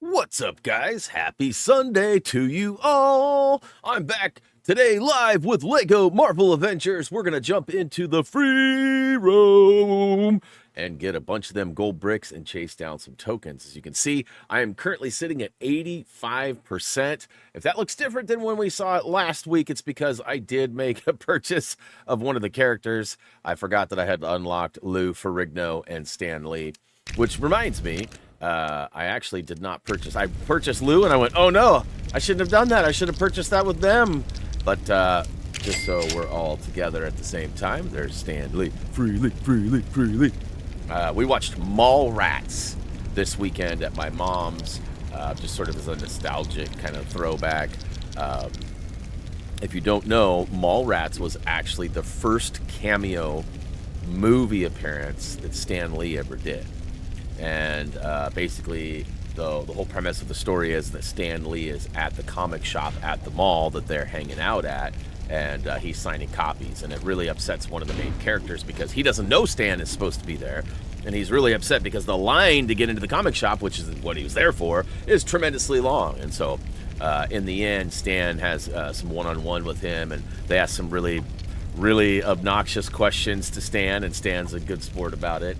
What's up, guys? Happy Sunday to you all. I'm back today live with Lego Marvel Avengers. We're going to jump into the free roam and get a bunch of them gold bricks and chase down some tokens. As you can see, I am currently sitting at 85%. If that looks different than when we saw it last week, it's because I did make a purchase of one of the characters. I forgot that I had unlocked Lou Ferrigno and Stan Lee, which reminds me, I actually did not purchase. I purchased Lou and I went, oh no, I shouldn't have done that. I should have purchased that with them. But just so we're all together at the same time, there's Stan Lee. Freely. We watched Mallrats this weekend at my mom's, just sort of as a nostalgic kind of throwback. If you don't know, Mallrats was actually the first cameo movie appearance that Stan Lee ever did. And basically, the whole premise of the story is that Stan Lee is at the comic shop at the mall that they're hanging out at, and he's signing copies. And it really upsets one of the main characters because he doesn't know Stan is supposed to be there. And he's really upset because the line to get into the comic shop, which is what he was there for, is tremendously long. And so in the end, Stan has some one-on-one with him, and they ask some really obnoxious questions to Stan, and Stan's a good sport about it.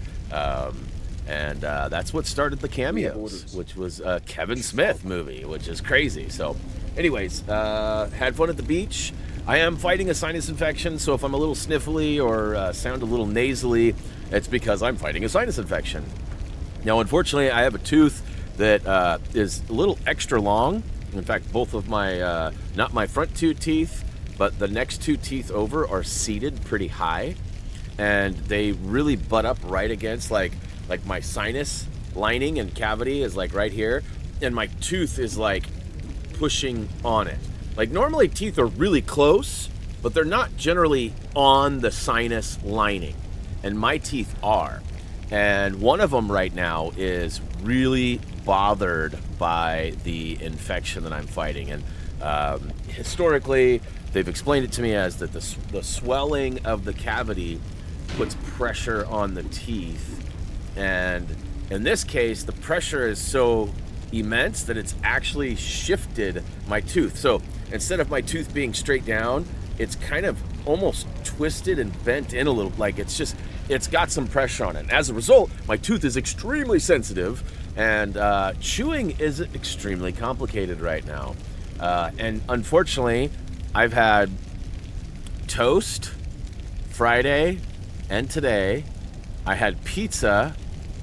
And that's what started the cameos, which was a Kevin Smith movie, which is crazy. So anyways, had fun at the beach. I am fighting a sinus infection, so if I'm a little sniffly or sound a little nasally, it's because I'm fighting a sinus infection. Now, unfortunately, I have a tooth that is a little extra long. In fact, both of my, not my front two teeth, but the next two teeth over are seated pretty high. And they really butt up right against, like my sinus lining and cavity is like right here, and my tooth is like pushing on it. Like normally teeth are really close, but they're not generally on the sinus lining, and my teeth are. And one of them right now is really bothered by the infection that I'm fighting. And historically, they've explained it to me as that the swelling of the cavity puts pressure on the teeth. And in this case, the pressure is so immense that it's actually shifted my tooth. So instead of my tooth being straight down, it's kind of almost twisted and bent in a little, like it's got some pressure on it. And as a result, my tooth is extremely sensitive, and chewing is extremely complicated right now. And unfortunately, I've had toast Friday and today. I had pizza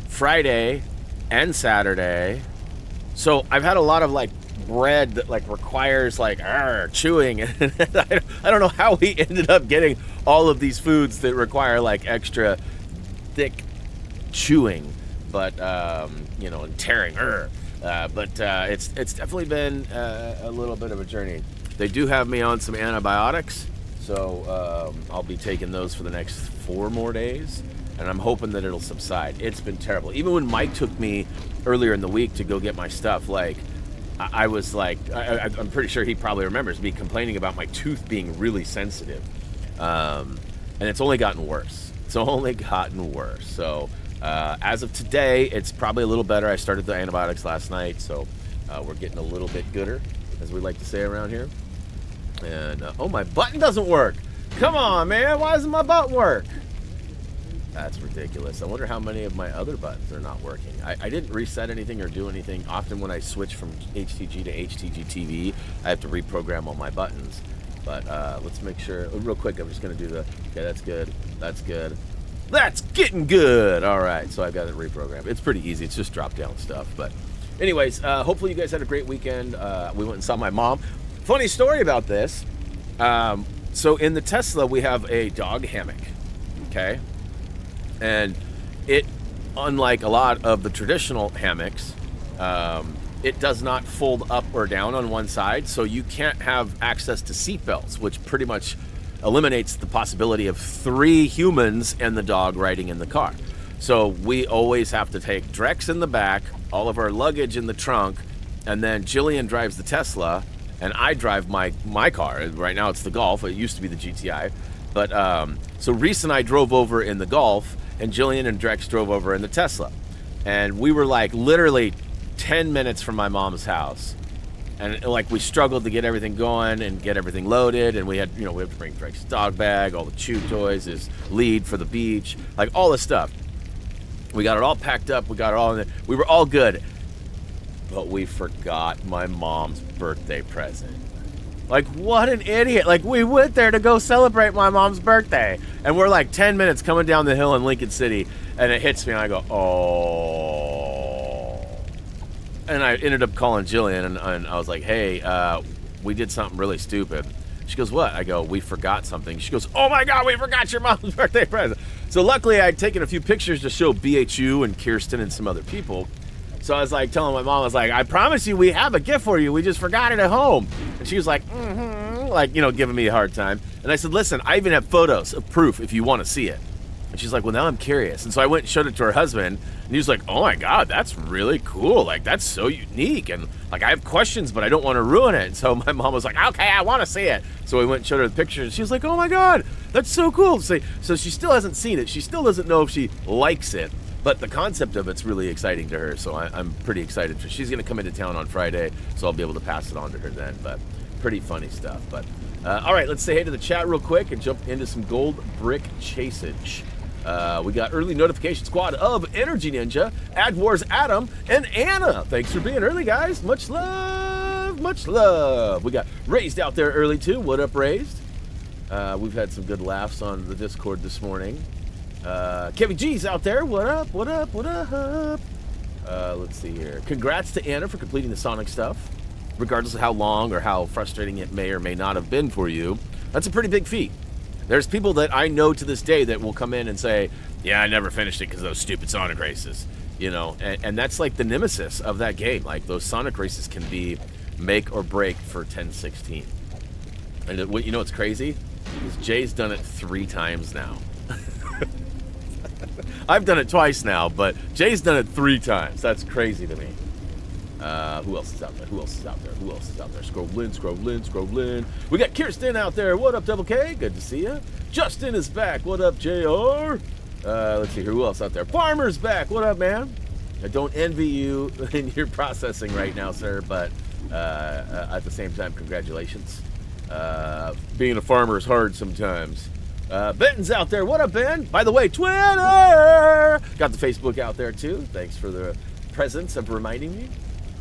Friday and Saturday. So I've had a lot of like bread that like requires like chewing. I don't know how we ended up getting all of these foods that require like extra thick chewing, but and tearing. But it's definitely been a little bit of a journey. They do have me on some antibiotics, so I'll be taking those for the next 4 more days. And I'm hoping that it'll subside. It's been terrible. Even when Mike took me earlier in the week to go get my stuff, like, I was like, I'm pretty sure he probably remembers me complaining about my tooth being really sensitive. And it's only gotten worse. So as of today, it's probably a little better. I started the antibiotics last night, so we're getting a little bit gooder, as we like to say around here. And, oh, my button doesn't work. Come on, man. Why doesn't my button work? That's ridiculous. I wonder how many of my other buttons are not working. I didn't reset anything or do anything. Often when I switch from HTG to HTG TV, I have to reprogram all my buttons. But let's make sure, real quick, I'm just going to do okay, that's good. That's getting good. All right, so I've got it reprogrammed. It's pretty easy. It's just drop-down stuff. But anyways, hopefully you guys had a great weekend. We went and saw my mom. Funny story about this. So in the Tesla, we have a dog hammock, okay? And it, unlike a lot of the traditional hammocks, it does not fold up or down on one side, so you can't have access to seat belts, which pretty much eliminates the possibility of 3 humans and the dog riding in the car. So we always have to take Drex in the back, all of our luggage in the trunk, and then Jillian drives the Tesla, and I drive my car. Right now it's the Golf. It used to be the GTI. But so Reese and I drove over in the Golf, and Jillian and Drex drove over in the Tesla. And we were like literally 10 minutes from my mom's house. And like we struggled to get everything going and get everything loaded, and we had, we have to bring Drake's dog bag, all the chew toys, his lead for the beach, like all this stuff. We got it all packed up, we got it all in there. We were all good. But we forgot my mom's birthday present. Like, what an idiot. Like, we went there to go celebrate my mom's birthday. And we're like 10 minutes coming down the hill in Lincoln City, and it hits me, and I go, oh. And I ended up calling Jillian, and I was like, hey, we did something really stupid. She goes, what? I go, we forgot something. She goes, oh my God, we forgot your mom's birthday present. So luckily, I'd taken a few pictures to show BHU and Kirsten and some other people. So I was like telling my mom, I was like, I promise you we have a gift for you. We just forgot it at home. And she was like, like, giving me a hard time. And I said, listen, I even have photos of proof if you want to see it. And she's like, well, now I'm curious. And so I went and showed it to her husband, and he was like, oh my God, that's really cool. Like, that's so unique. And like, I have questions, but I don't want to ruin it. And so my mom was like, okay, I want to see it. So we went and showed her the picture, and she was like, oh my God, that's so cool. So she still hasn't seen it. She still doesn't know if she likes it. But the concept of it's really exciting to her, so I'm pretty excited. She's going to come into town on Friday, so I'll be able to pass it on to her then. But pretty funny stuff. But all right, let's say hey to the chat real quick and jump into some gold brick chasage. We got early notification squad of Energy Ninja, Ad Wars Adam, and Anna. Thanks for being early, guys. Much love, much love. We got Raised out there early too. What up, Raised? We've had some good laughs on the Discord this morning. Kevin G's out there. What up? What up? What up? Let's see here. Congrats to Anna for completing the Sonic stuff. Regardless of how long or how frustrating it may or may not have been for you, that's a pretty big feat. There's people that I know to this day that will come in and say, yeah, I never finished it because of those stupid Sonic races. And that's like the nemesis of that game. Like, those Sonic races can be make or break for 1016. And what's crazy? Is Jay's done it 3 times now. I've done it twice now, but Jay's done it 3 times. That's crazy to me. Who else is out there? Who else is out there? Who else is out there? Scroll in. We got Kirsten out there. What up, Double K? Good to see you. Justin is back. What up, JR? Let's see here. Who else out there? Farmer's back. What up, man? I don't envy you in your processing right now, sir, but at the same time, congratulations. Being a farmer is hard sometimes. Benton's out there. What up, Ben? By the way, Twitter! Got the Facebook out there, too. Thanks for the presence of reminding me.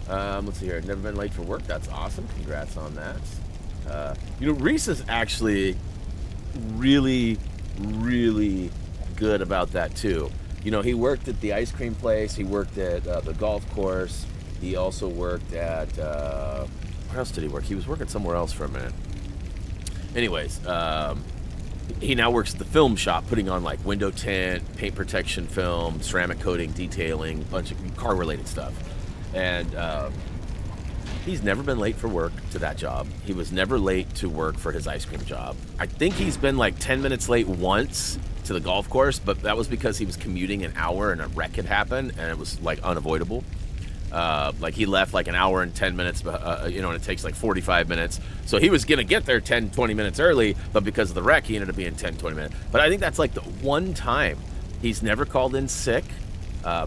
Let's see here. Never been late for work. That's awesome. Congrats on that. Reese is actually really, really good about that, too. He worked at the ice cream place. He worked at the golf course. He also worked at... where else did he work? He was working somewhere else for a minute. Anyways, he now works at the film shop, putting on like window tint, paint protection film, ceramic coating, detailing, a bunch of car-related stuff. And he's never been late for work to that job. He was never late to work for his ice cream job. I think he's been like 10 minutes late once to the golf course, but that was because he was commuting an hour and a wreck had happened, and it was like unavoidable. Like he left like an hour and 10 minutes, and it takes like 45 minutes. So he was going to get there 10, 20 minutes early, but because of the wreck, he ended up being 10, 20 minutes. But I think that's like the one time he's never called in sick.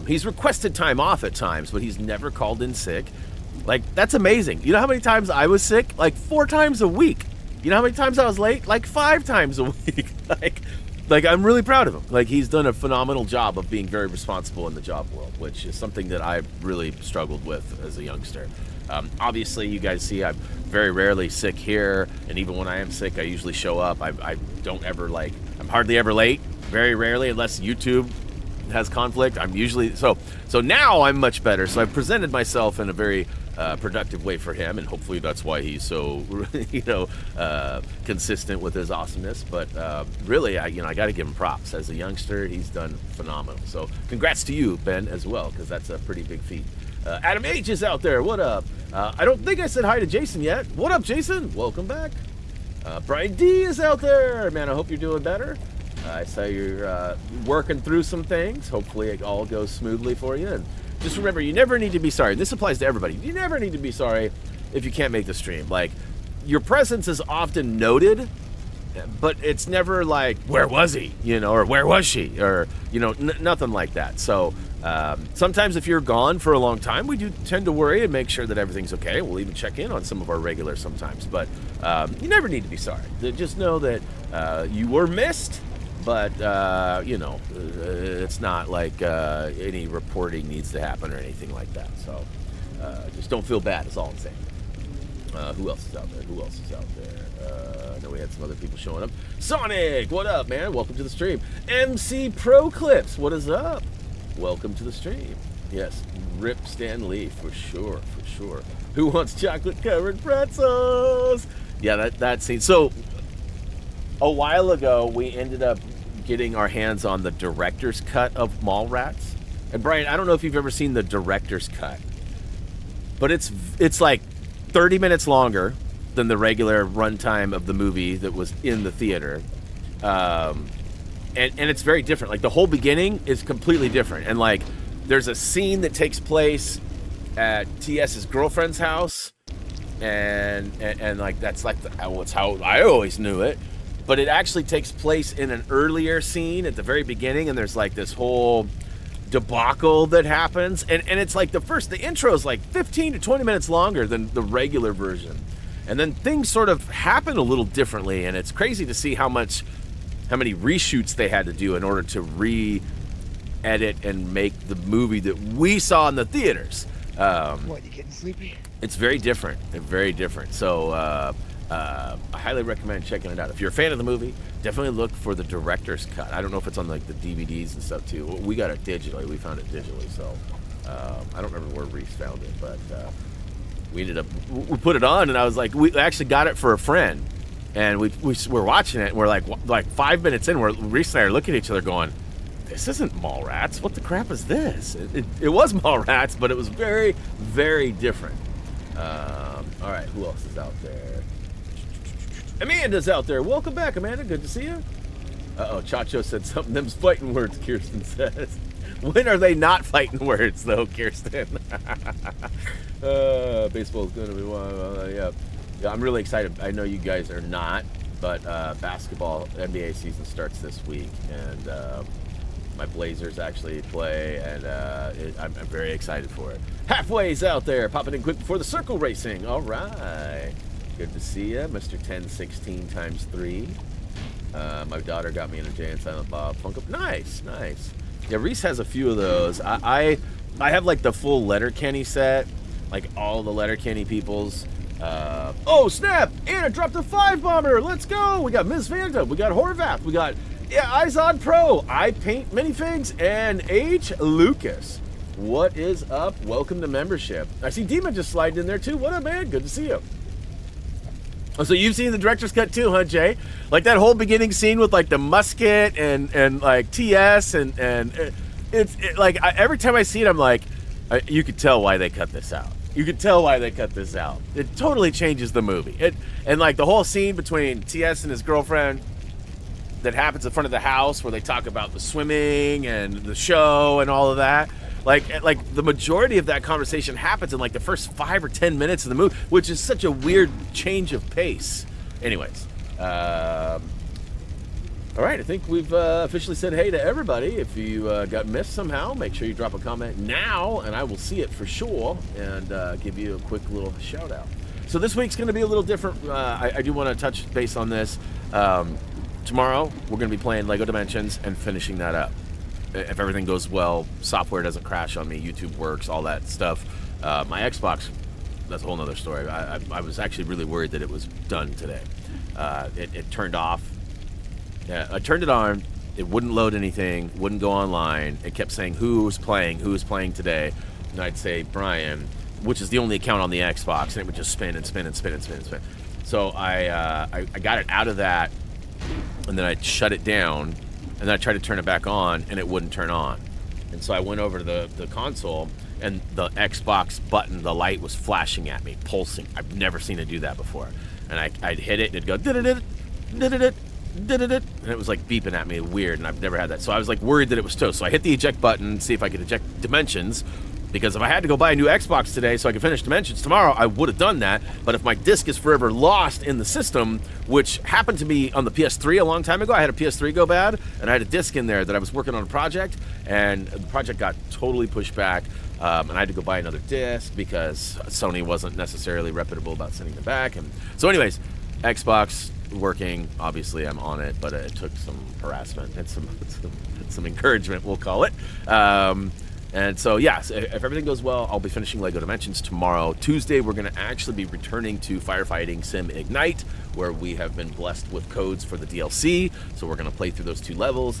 He's requested time off at times, but he's never called in sick. Like, that's amazing. You know how many times I was sick? Like 4 times a week. You know how many times I was late? Like 5 times a week. Like I'm really proud of him. Like, he's done a phenomenal job of being very responsible in the job world, which is something that I've really struggled with as a youngster. Obviously, you guys see I'm very rarely sick here, and even when I am sick, I usually show up. I don't ever I'm hardly ever late, very rarely, unless YouTube has conflict. I'm usually, so now I'm much better. So I've presented myself in a very productive way for him, and hopefully that's why he's so consistent with his awesomeness. But really, I got to give him props. As a youngster, he's done phenomenal. So congrats to you, Ben, as well, because that's a pretty big feat. Adam H is out there. What up? I don't think I said hi to Jason yet. What up, Jason? Welcome back. Brian D is out there. Man, I hope you're doing better. I saw you're working through some things. Hopefully it all goes smoothly for you. And just remember, you never need to be sorry. This applies to everybody. You never need to be sorry if you can't make the stream. Like, your presence is often noted, but it's never like, where was he, or where was she, or nothing like that. So sometimes if you're gone for a long time, we do tend to worry and make sure that everything's okay. We'll even check in on some of our regulars sometimes, but you never need to be sorry. Just know that you were missed, but it's not like any reporting needs to happen or anything like that. So just don't feel bad is all I'm saying. Who else is out there? I know we had some other people showing up. Sonic, what up, man? Welcome to the stream. MC Pro Clips, what is up? Welcome to the stream. Yes, Rip Stan Lee, for sure. Who wants chocolate-covered pretzels? Yeah, that scene. So, a while ago, we ended up getting our hands on the director's cut of Mallrats. And Brian, I don't know if you've ever seen the director's cut, but it's like 30 minutes longer than the regular runtime of the movie that was in the theater. And it's very different. Like, the whole beginning is completely different. And, like, there's a scene that takes place at TS's girlfriend's house. And like, that's like, it's how I always knew it. But it actually takes place in an earlier scene at the very beginning. And there's, like, this whole debacle that happens. And it's like the intro is like 15 to 20 minutes longer than the regular version. And then things sort of happen a little differently. And it's crazy to see how many reshoots they had to do in order to re-edit and make the movie that we saw in the theaters. What, you getting sleepy? It's very different. So I highly recommend checking it out. If you're a fan of the movie, definitely look for the director's cut. I don't know if it's on like the DVDs and stuff too. We got it digitally. We found it digitally. So I don't remember where Reese found it, but we put it on, and I was like, we actually got it for a friend. And we're watching it, and we're like 5 minutes in, Reese and I are looking at each other going, this isn't Mallrats. What the crap is this? It was Mallrats, but it was very, very different. All right, who else is out there? Amanda's out there. Welcome back, Amanda. Good to see you. Uh-oh, Chacho said something. Them's fighting words, Kirsten says. When are they not fighting words, though, Kirsten? Baseball's going to be one. Yeah, I'm really excited. I know you guys are not, but basketball NBA season starts this week, and my Blazers actually play, and I'm very excited for it. Halfway's out there, popping in quick before the circle racing. All right. Good to see you, Mr. 1016 times 3. My daughter got me in a Jay and Silent Bob Funko. Nice. Yeah, Reese has a few of those. I have like the full Letterkenny set, like all the Letterkenny peoples. Oh snap! Anna dropped a 5-bomber. Let's go. We got Ms. Vanta. We got Horvath. We got Izod Pro. I Paint Minifigs and H. Lucas. What is up? Welcome to membership. I see Demon just sliding in there too. What up, man? Good to see you. Oh, so you've seen the director's cut too, huh, Jay? Like that whole beginning scene with like the musket and like TS and it's like every time I see it, I'm like, you could tell why they cut this out. It totally changes the movie. And like the whole scene between TS and his girlfriend that happens in front of the house where they talk about the swimming and the show and all of that. Like the majority of that conversation happens in like the first 5 or 10 minutes of the movie, which is such a weird change of pace. Anyways, all right, I think we've officially said hey to everybody. If you got missed somehow, make sure you drop a comment now, and I will see it for sure and give you a quick little shout out. So this week's going to be a little different. I do want to touch base on this. Tomorrow, we're going to be playing Lego Dimensions and finishing that up. If everything goes well, software doesn't crash on me, YouTube works, all that stuff. My Xbox, that's a whole nother story. I was actually really worried that it was done today. It turned off. Yeah, I turned it on. It wouldn't load anything, wouldn't go online. It kept saying who's playing today. And I'd say Brian, which is the only account on the Xbox, and it would just spin and spin and spin and spin and spin. So I got it out of that, and then I shut it down. And then I tried to turn it back on, and it wouldn't turn on. And so I went over to the console, and the Xbox button, the light was flashing at me, pulsing. I've never seen it do that before. And I'd hit it, and it'd go, did-it-it, did-it-it, did-it-it, and it was like beeping at me, weird, and I've never had that. So I was like worried that it was toast. So I hit the eject button, see if I could eject Dimensions, Because if I had to go buy a new Xbox today so I could finish Dimensions tomorrow, I would have done that. But if my disc is forever lost in the system, which happened to me on the PS3 a long time ago, I had a PS3 go bad, and I had a disc in there that I was working on a project, and the project got totally pushed back, and I had to go buy another disc because Sony wasn't necessarily reputable about sending them back. And so anyways, Xbox working, obviously I'm on it, but it took some harassment and some encouragement, we'll call it. And so, yeah, so if everything goes well, I'll be finishing LEGO Dimensions tomorrow. Tuesday, we're going to actually be returning to Firefighting Sim Ignite, where we have been blessed with codes for the DLC. So we're going to play through those 2 levels.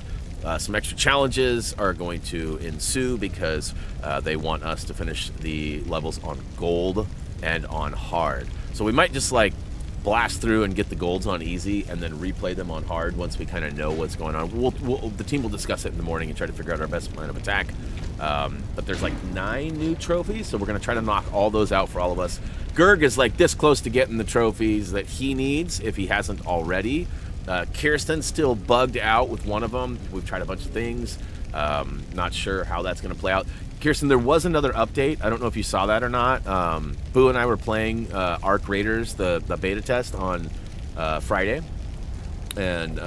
Some extra challenges are going to ensue because they want us to finish the levels on gold and on hard. So we might just, like, blast through and get the golds on easy and then replay them on hard once we kind of know what's going on. The team will discuss it in the morning and try to figure out our best plan of attack. But there's like 9 new trophies, so we're going to try to knock all those out for all of us. Gerg is like this close to getting the trophies that he needs if he hasn't already. Kirsten's still bugged out with one of them. We've tried a bunch of things. Not sure how that's going to play out. Kirsten, there was another update. I don't know if you saw that or not. Boo and I were playing Arc Raiders, the beta test on Friday. And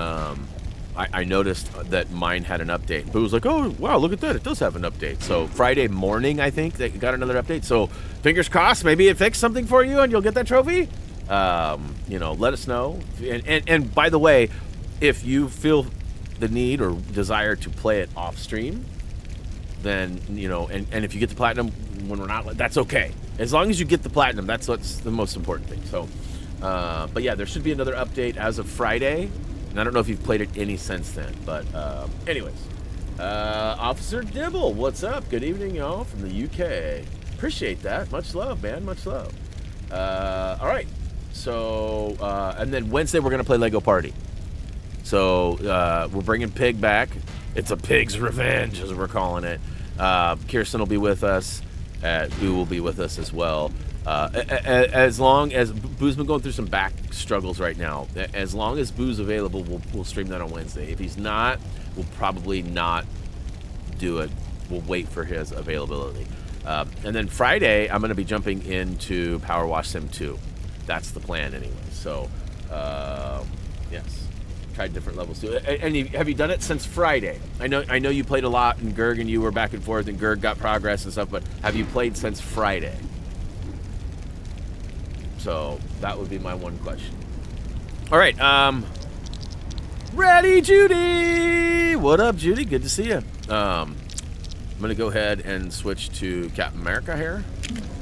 I noticed that mine had an update. Boo was like, oh, wow, look at that. It does have an update. So Friday morning, I think, they got another update. So fingers crossed, maybe it fixed something for you and you'll get that trophy. You know, let us know. And by the way, if you feel the need or desire to play it off stream, then, you know, and if you get the platinum when we're not, that's okay. As long as you get the platinum, that's what's the most important thing. So, but yeah, there should be another update as of Friday. And I don't know if you've played it any since then. But anyways, Officer Dibble, what's up? Good evening, y'all, from the UK. Appreciate that. Much love, man. Much love. All right. So, and then Wednesday we're going to play Lego Party. So we're bringing Pig back. It's a pig's revenge, as we're calling it. Kirsten will be with us. Boo will be with us as well. As long as Boo's been going through some back struggles right now. As long as Boo's available, we'll stream that on Wednesday. If he's not, we'll probably not do it. We'll wait for his availability. And then Friday, I'm going to be jumping into Power Wash Sim 2. That's the plan anyway. So, yes. Tried different levels too. And have you done it since Friday? I know you played a lot, and Gerg and you were back and forth, and Gerg got progress and stuff, but have you played since Friday? So that would be my one question. All right, ready, Judy? What up, Judy? Good to see you. I'm gonna go ahead and switch to Captain America here.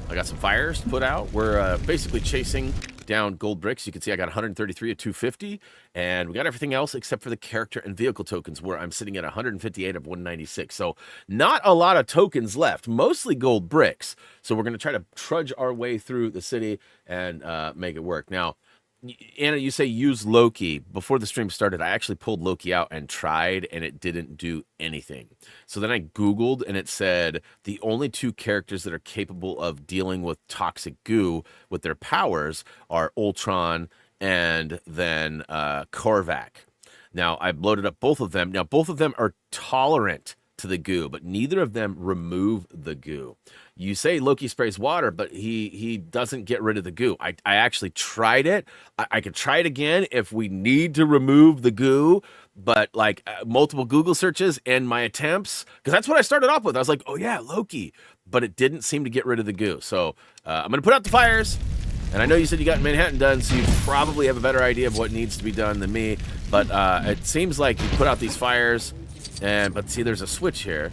I got some fires to put out. We're basically chasing down gold bricks. You can see I got 133 at 250, and we got everything else except for the character and vehicle tokens, where I'm sitting at 158 of 196. So not a lot of tokens left, mostly gold bricks. So we're going to try to trudge our way through the city and make it work. Now, Anna, you say use Loki. Before the stream started, I actually pulled Loki out and tried, and it didn't do anything. So then I Googled, and it said the only 2 characters that are capable of dealing with toxic goo with their powers are Ultron and then Korvac. Now, I loaded up both of them. Now, both of them are tolerant to the goo, but neither of them remove the goo. You say Loki sprays water, but he doesn't get rid of the goo. I actually tried it. I could try it again if we need to remove the goo, but like multiple Google searches and my attempts, because that's what I started off with. I was like, oh yeah, Loki, but it didn't seem to get rid of the goo. So I'm going to put out the fires. And I know you said you got Manhattan done, so you probably have a better idea of what needs to be done than me. But it seems like you put out these fires, but see, there's a switch here.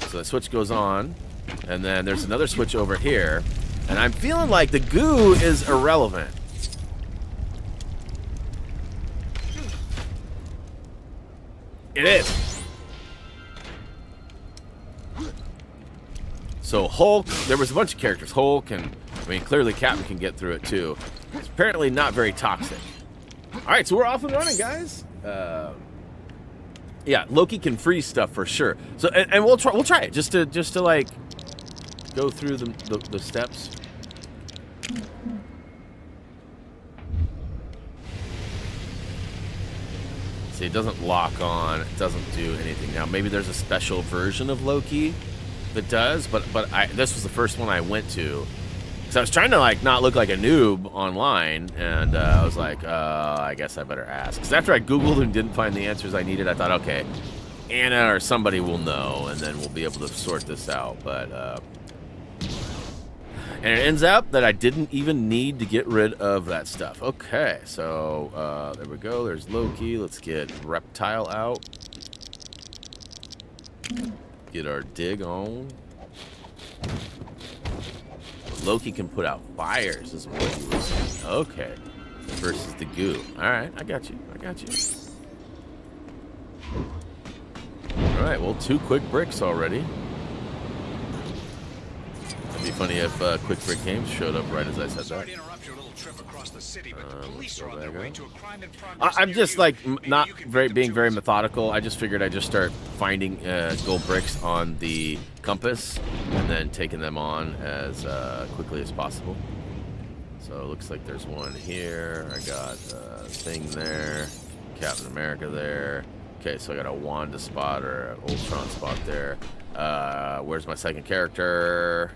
So the switch goes on, and then there's another switch over here, and I'm feeling like the goo is irrelevant. It is. So Hulk, there was a bunch of characters. Hulk, and I mean, clearly Captain can get through it too. It's apparently not very toxic. All right, so we're off and running, guys. Yeah, Loki can freeze stuff for sure. So and we'll try it just to like go through the steps. See, it doesn't lock on. It doesn't do anything. Now maybe there's a special version of Loki It does, but this was the first one I went to. So I was trying to like not look like a noob online, and I was like, I guess I better ask. Because after I Googled and didn't find the answers I needed, I thought, okay, Anna or somebody will know, and then we'll be able to sort this out. But and it ends up that I didn't even need to get rid of that stuff. Okay, so there we go. There's Loki. Let's get Reptile out. Get our dig on. Loki can put out fires, is what he was saying. Okay. Versus the goo. Alright, I got you. I got you. Alright, well, 2 quick bricks already. It'd be funny if Quick Brick Games showed up right as I said that. I'm just like not being very methodical. I just figured I'd just start finding gold bricks on the compass and then taking them on as quickly as possible. So it looks like there's one here. I got a thing there, Captain America there. Okay, so I got a Wanda spot or an Ultron spot there. Where's my second character?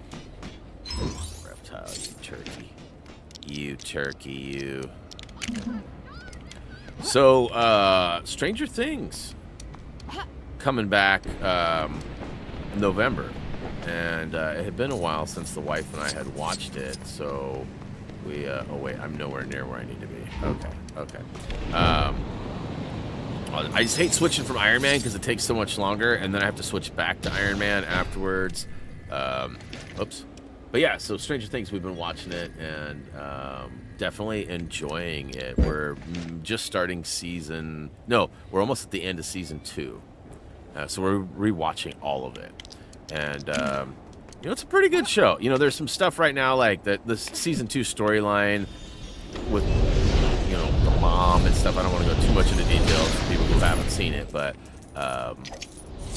Reptile, you turkey. You turkey, you. So, Stranger Things coming back November. And it had been a while since the wife and I had watched it. So we, oh wait, I'm nowhere near where I need to be. Okay, okay. I just hate switching from Iron Man because it takes so much longer. And then I have to switch back to Iron Man afterwards. Oops. But yeah, so Stranger Things, we've been watching it and definitely enjoying it. We're just starting season... No, we're almost at the end of season 2. So we're rewatching all of it. And, you know, it's a pretty good show. You know, there's some stuff right now, like the season 2 storyline with, you know, the mom and stuff. I don't want to go too much into details for people who haven't seen it, but...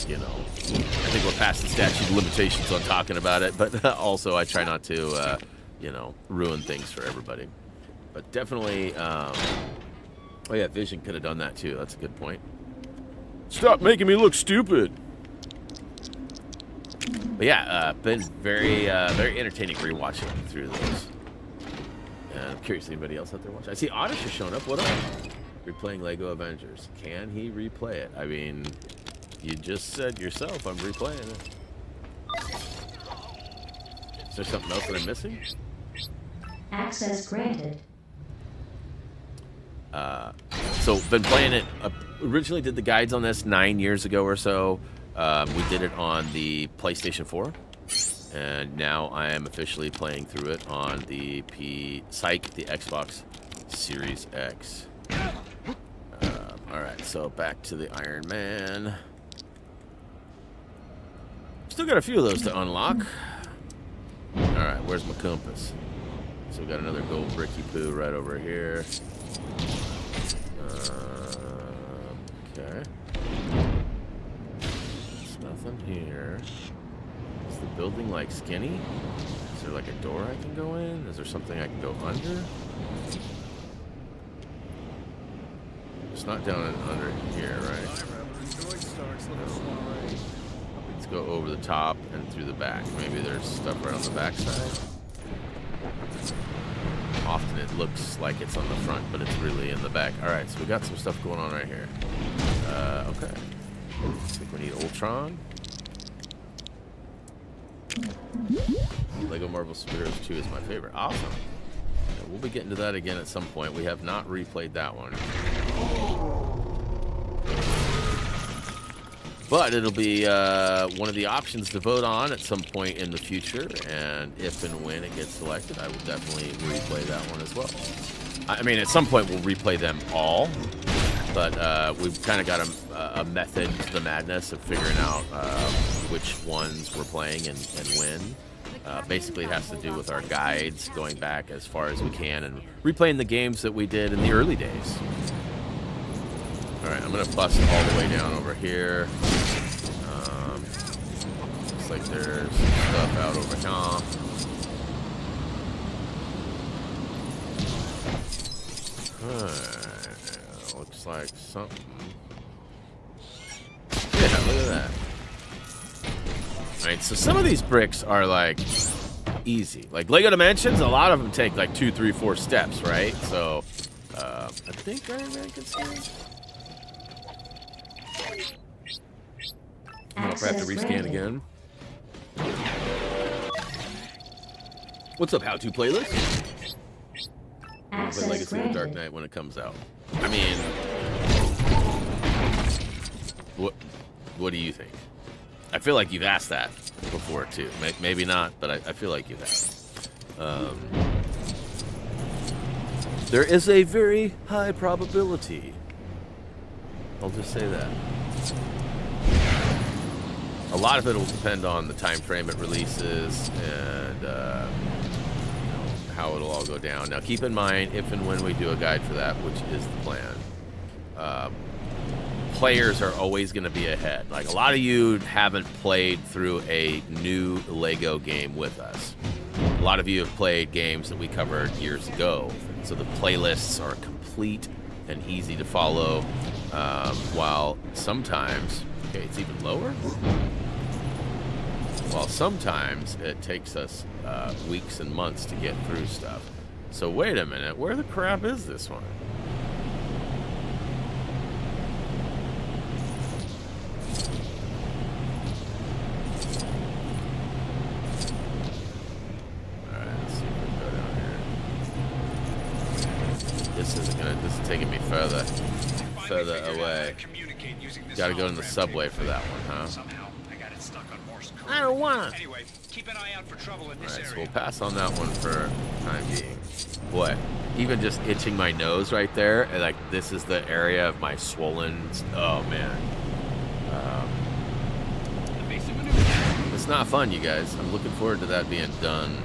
you know, I think we're past the statute of limitations on talking about it, but also I try not to, you know, ruin things for everybody. But definitely, oh yeah, Vision could have done that too. That's a good point. Stop making me look stupid. But yeah, been very entertaining rewatching through those. And I'm curious, anybody else out there watching? I see Oddish is showing up. What up? Replaying Lego Avengers. Can he replay it? I mean... You just said yourself, I'm replaying it. Is there something else that I'm missing? Access granted. So, been playing it. Originally did the guides on this 9 years ago or so. We did it on the PlayStation 4. And now I am officially playing through it on the the Xbox Series X. Alright, so back to the Iron Man. Still got a few of those to unlock. Alright, where's my compass? So we got another gold bricky poo right over here. Okay. There's nothing here. Is the building like skinny? Is there like a door I can go in? Is there something I can go under? It's not down and under here, right? Let's go over the top and through the back. Maybe there's stuff right on the back side. Often it looks like it's on the front, but it's really in the back. Alright, so we got some stuff going on right here. Okay. I think we need Ultron. Lego Marvel Superheroes 2 is my favorite. Awesome. Yeah, we'll be getting to that again at some point. We have not replayed that one. But it'll be one of the options to vote on at some point in the future, and if and when it gets selected, I will definitely replay that one as well. I mean, at some point we'll replay them all, but we've kind of got a method to the madness of figuring out which ones we're playing and when. Basically, it has to do with our guides, going back as far as we can, and replaying the games that we did in the early days. Alright, I'm going to bust all the way down over here. Looks like there's stuff out over here. Looks like something. Yeah, look at that. Right, so some of these bricks are like easy. Like Lego Dimensions, a lot of them take like 2, 3, 4 steps, right? So I think Iron Man can see. I don't know if I have to rescan again. What's up, how-to playlist? I'll play Legacy of the Dark Knight when it comes out. I mean, what do you think? I feel like you've asked that before too. Maybe not, but I feel like you've asked. There is a very high probability. I'll just say that. A lot of it will depend on the time frame it releases and how it'll all go down. Now, keep in mind, if and when we do a guide for that, which is the plan, players are always going to be ahead. Like, a lot of you haven't played through a new Lego game with us. A lot of you have played games that we covered years ago, so the playlists are complete and easy to follow, while sometimes, okay, it's even lower? While sometimes it takes us weeks and months to get through stuff. So wait a minute, where the crap is this one? Alright, let's see if we can go down here. This is taking me further away. Gotta go in the subway for that one, huh? I don't want to. Anyway, keep an eye out for trouble in this area. So we'll pass on that one for time being. What? Even just itching my nose right there, and like this is the area of my swollen. Oh man. It's not fun, you guys. I'm looking forward to that being done.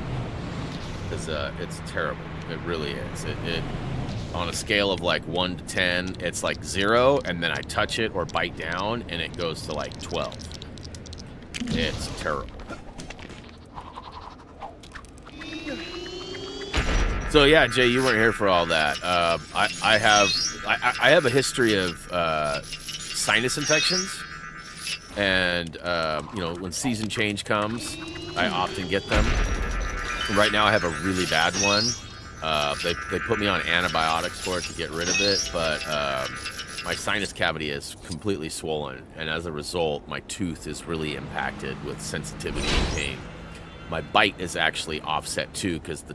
Because it's terrible. It really is. It on a scale of like 1 to 10, it's like 0, and then I touch it or bite down, and it goes to like 12. It's terrible. So yeah, Jay, you weren't here for all that. I have a history of sinus infections, and you know, when season change comes, I often get them. Right now, I have a really bad one. They put me on antibiotics for it to get rid of it, but my sinus cavity is completely swollen, and as a result, my tooth is really impacted with sensitivity and pain. My bite is actually offset too, because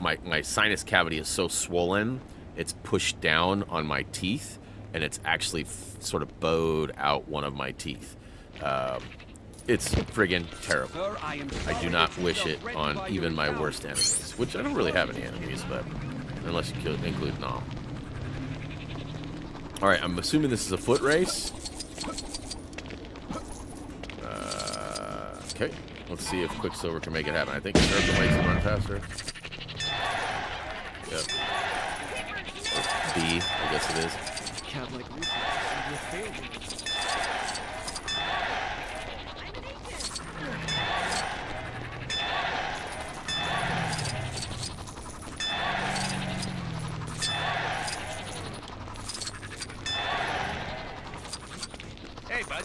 my sinus cavity is so swollen, it's pushed down on my teeth, and it's actually sort of bowed out one of my teeth. It's friggin' terrible. I do not wish it on even my worst enemies, which I don't really have any enemies, but unless you include Nom. All right, I'm assuming this is a foot race. Okay, let's see if Quicksilver can make it happen. I think Nerf makes it run faster. Yep. Or B, I guess it is. Can't like Hey, bud.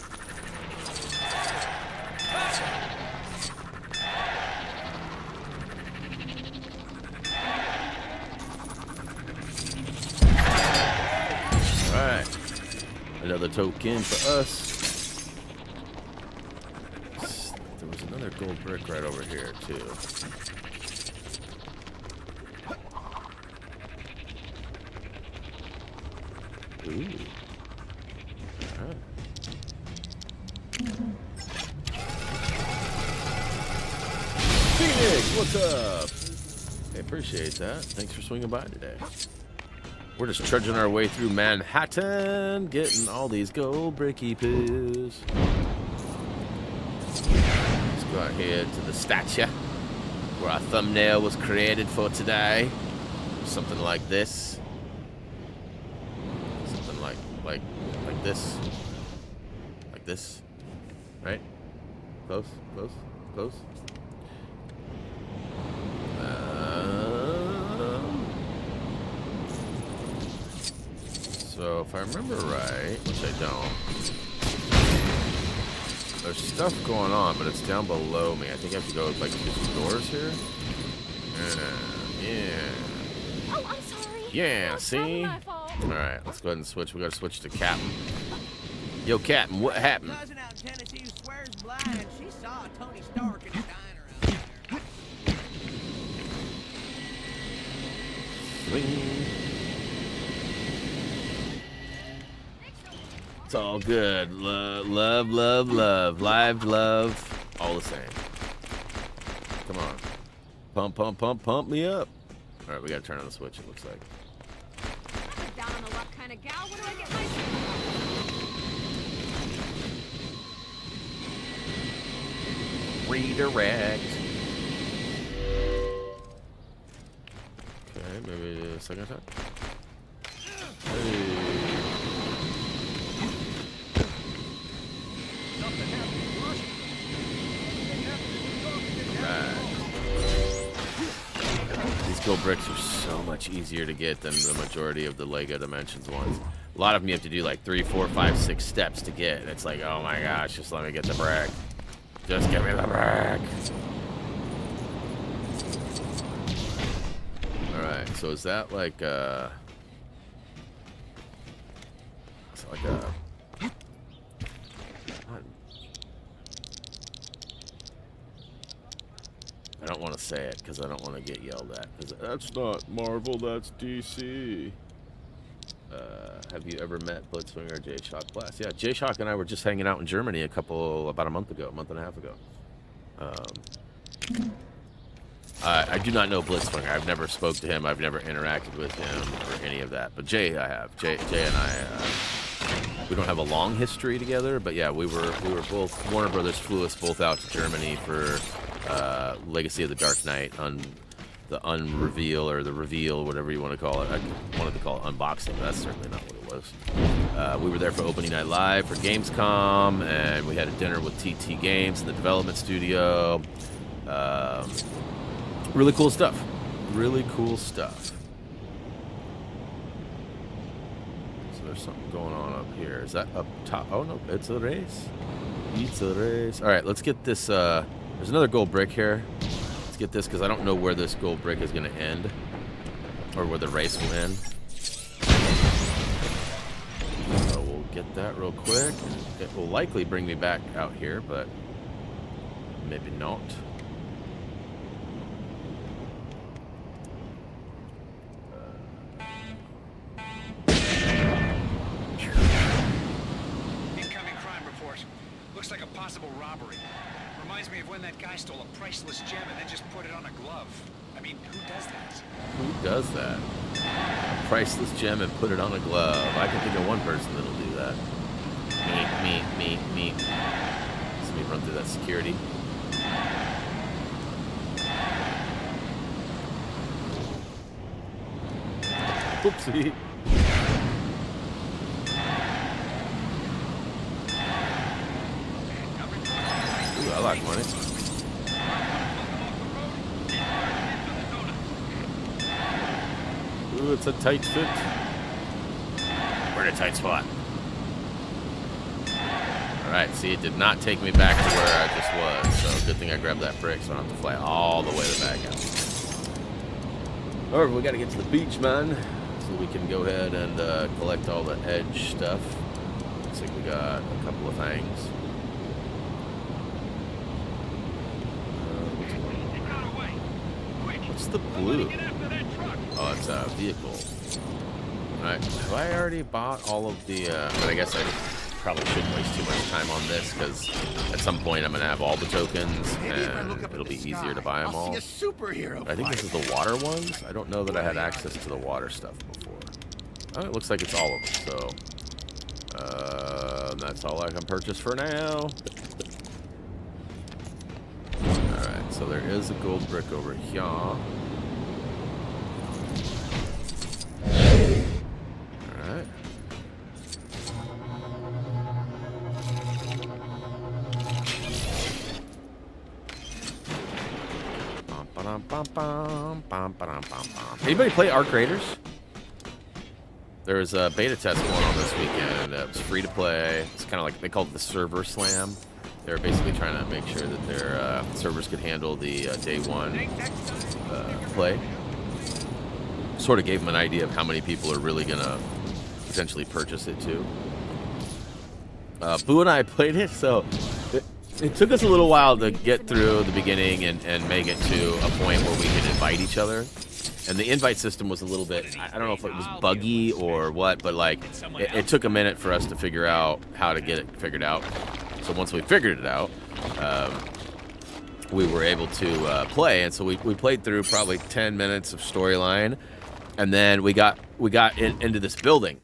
Alright. Another token for us. There was another gold brick right over here, too. Ooh. Alright. Phoenix, what's up? I appreciate that. Thanks for swinging by today. We're just trudging our way through Manhattan, getting all these gold bricky poos. Let's go out here to the statue where our thumbnail was created for today. Something like this. Something like this. Like this. Right? Close, close, close. So if I remember right, which I don't, there's stuff going on, but it's down below me. I think I have to go like through some doors here. Yeah. Oh, I'm sorry. Yeah, That's see? totally my fault. All right, let's go ahead and switch. We got to switch to Captain. Yo, Captain, what happened? Cousin out in Tennessee who swears blind. She saw Tony Stark in a diner out there. Swing. It's all good. Love, love, love, love. Live love. All the same. Come on. Pump, pump, pump, pump me up. All right, we got to turn on the switch, it looks like. I'm a down on the luck kind of gal. What do I get myself? Redirect. Okay, maybe a second time. Hey. Right. These gold bricks are so much easier to get than the majority of the Lego Dimensions ones. A lot of them you have to do like 3, 4, 5, 6 steps to get. And it's like, oh my gosh, just let me get the brick. Just give me the brick. Alright, so is that like it's like a I don't want to say it because I don't want to get yelled at. Because that's not Marvel, that's DC. Have you ever met Blitzwing or J-Shock Blast? Yeah, J-Shock and I were just hanging out in Germany about a month and a half ago. I do not know Blitzwing. I've never spoke to him. I've never interacted with him or any of that. But Jay, I have. Jay and I, we don't have a long history together, but yeah, we were both. Warner Brothers flew us both out to Germany for Legacy of the Dark Knight on the unreveal or the reveal, whatever you want to call it. I wanted to call it unboxing, but that's certainly not what it was. We were there for opening night live for Gamescom, and we had a dinner with TT Games in the development studio. Really cool stuff. Really cool stuff. So there's something going on up here. Is that up top? Oh no, it's a race. It's a race. All right, let's get this. There's another gold brick here. Let's get this because I don't know where this gold brick is going to end, or where the race will end. So we'll get that real quick. It will likely bring me back out here, but maybe not. Incoming crime report. Looks like a possible robbery. Reminds me of when that guy stole a priceless gem and then just put it on a glove. I mean, who does that? Who does that? A priceless gem and put it on a glove. I can think of one person that'll do that. Me. Let me run through that security. Oopsie. Ooh, I like money. Ooh, it's a tight fit. We're in a tight spot. Alright, see, it did not take me back to where I just was, so good thing I grabbed that brick so I don't have to fly all the way to the back out. Alright, we gotta get to the beach, man, so we can go ahead and collect all the edge stuff. Looks like we got a couple of things. What's the blue? Oh, it's a vehicle. Alright, have I already bought all of the, but I guess I probably shouldn't waste too much time on this, because at some point I'm going to have all the tokens, and it'll be easier to buy them all. But I think this is the water ones. I don't know that I had access to the water stuff before. Oh, it looks like it's all of them, so that's all I can purchase for now. Alright, so there is a gold brick over here. Alright. Anybody play Arc Raiders? There was a beta test going on this weekend. It was free to play. It's kind of like, they call it the server slam. They're basically trying to make sure that their servers could handle the day one play. Sort of gave them an idea of how many people are really gonna potentially purchase it too. Boo and I played it, so it took us a little while to get through the beginning and make it to a point where we could invite each other. And the invite system was a little bit, I don't know if it was buggy or what, but like it took a minute for us to figure out how to get it figured out. So once we figured it out, we were able to play, and so we played through probably 10 minutes of storyline, and then we got into this building,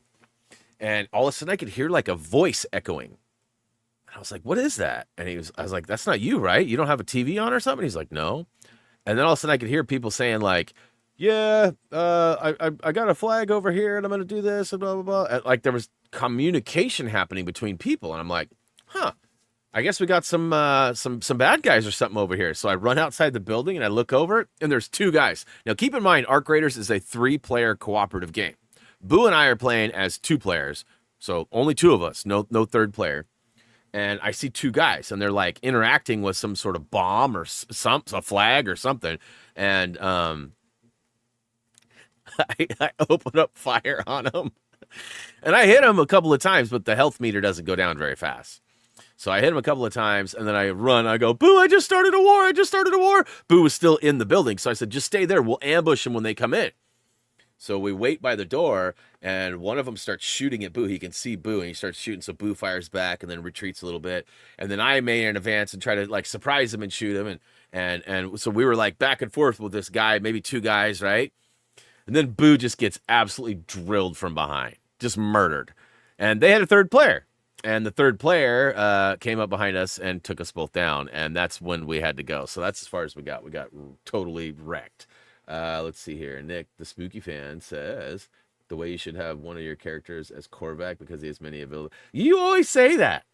and all of a sudden I could hear like a voice echoing. And I was like, "What is that?" And I was like, "That's not you, right? You don't have a TV on or something?" He's like, "No." And then all of a sudden I could hear people saying like, "Yeah, I got a flag over here, and I'm gonna do this, and blah blah blah." And, like there was communication happening between people, and I'm like, "Huh, I guess we got some bad guys or something over here." So I run outside the building and I look over, and there's 2 guys. Now keep in mind, Arc Raiders is a 3-player cooperative game. Boo and I are playing as 2 players, so only 2 of us, no third player. And I see 2 guys, and they're like interacting with some sort of bomb or a flag or something, and I open up fire on them, and I hit him a couple of times, but the health meter doesn't go down very fast. So I hit him a couple of times, and then I run. I go, "Boo, I just started a war. I just started a war." Boo was still in the building, so I said, "Just stay there. We'll ambush him when they come in." So we wait by the door, and one of them starts shooting at Boo. He can see Boo, and he starts shooting, so Boo fires back and then retreats a little bit. And then I made an advance and try to like surprise him and shoot him. And so we were like back and forth with this guy, maybe 2 guys, right? And then Boo just gets absolutely drilled from behind, just murdered. And they had a 3rd player. And the 3rd player came up behind us and took us both down. And that's when we had to go. So that's as far as we got. We got totally wrecked. Let's see here. Nick, the spooky fan, says the way you should have one of your characters as Korvac because he has many abilities. You always say that.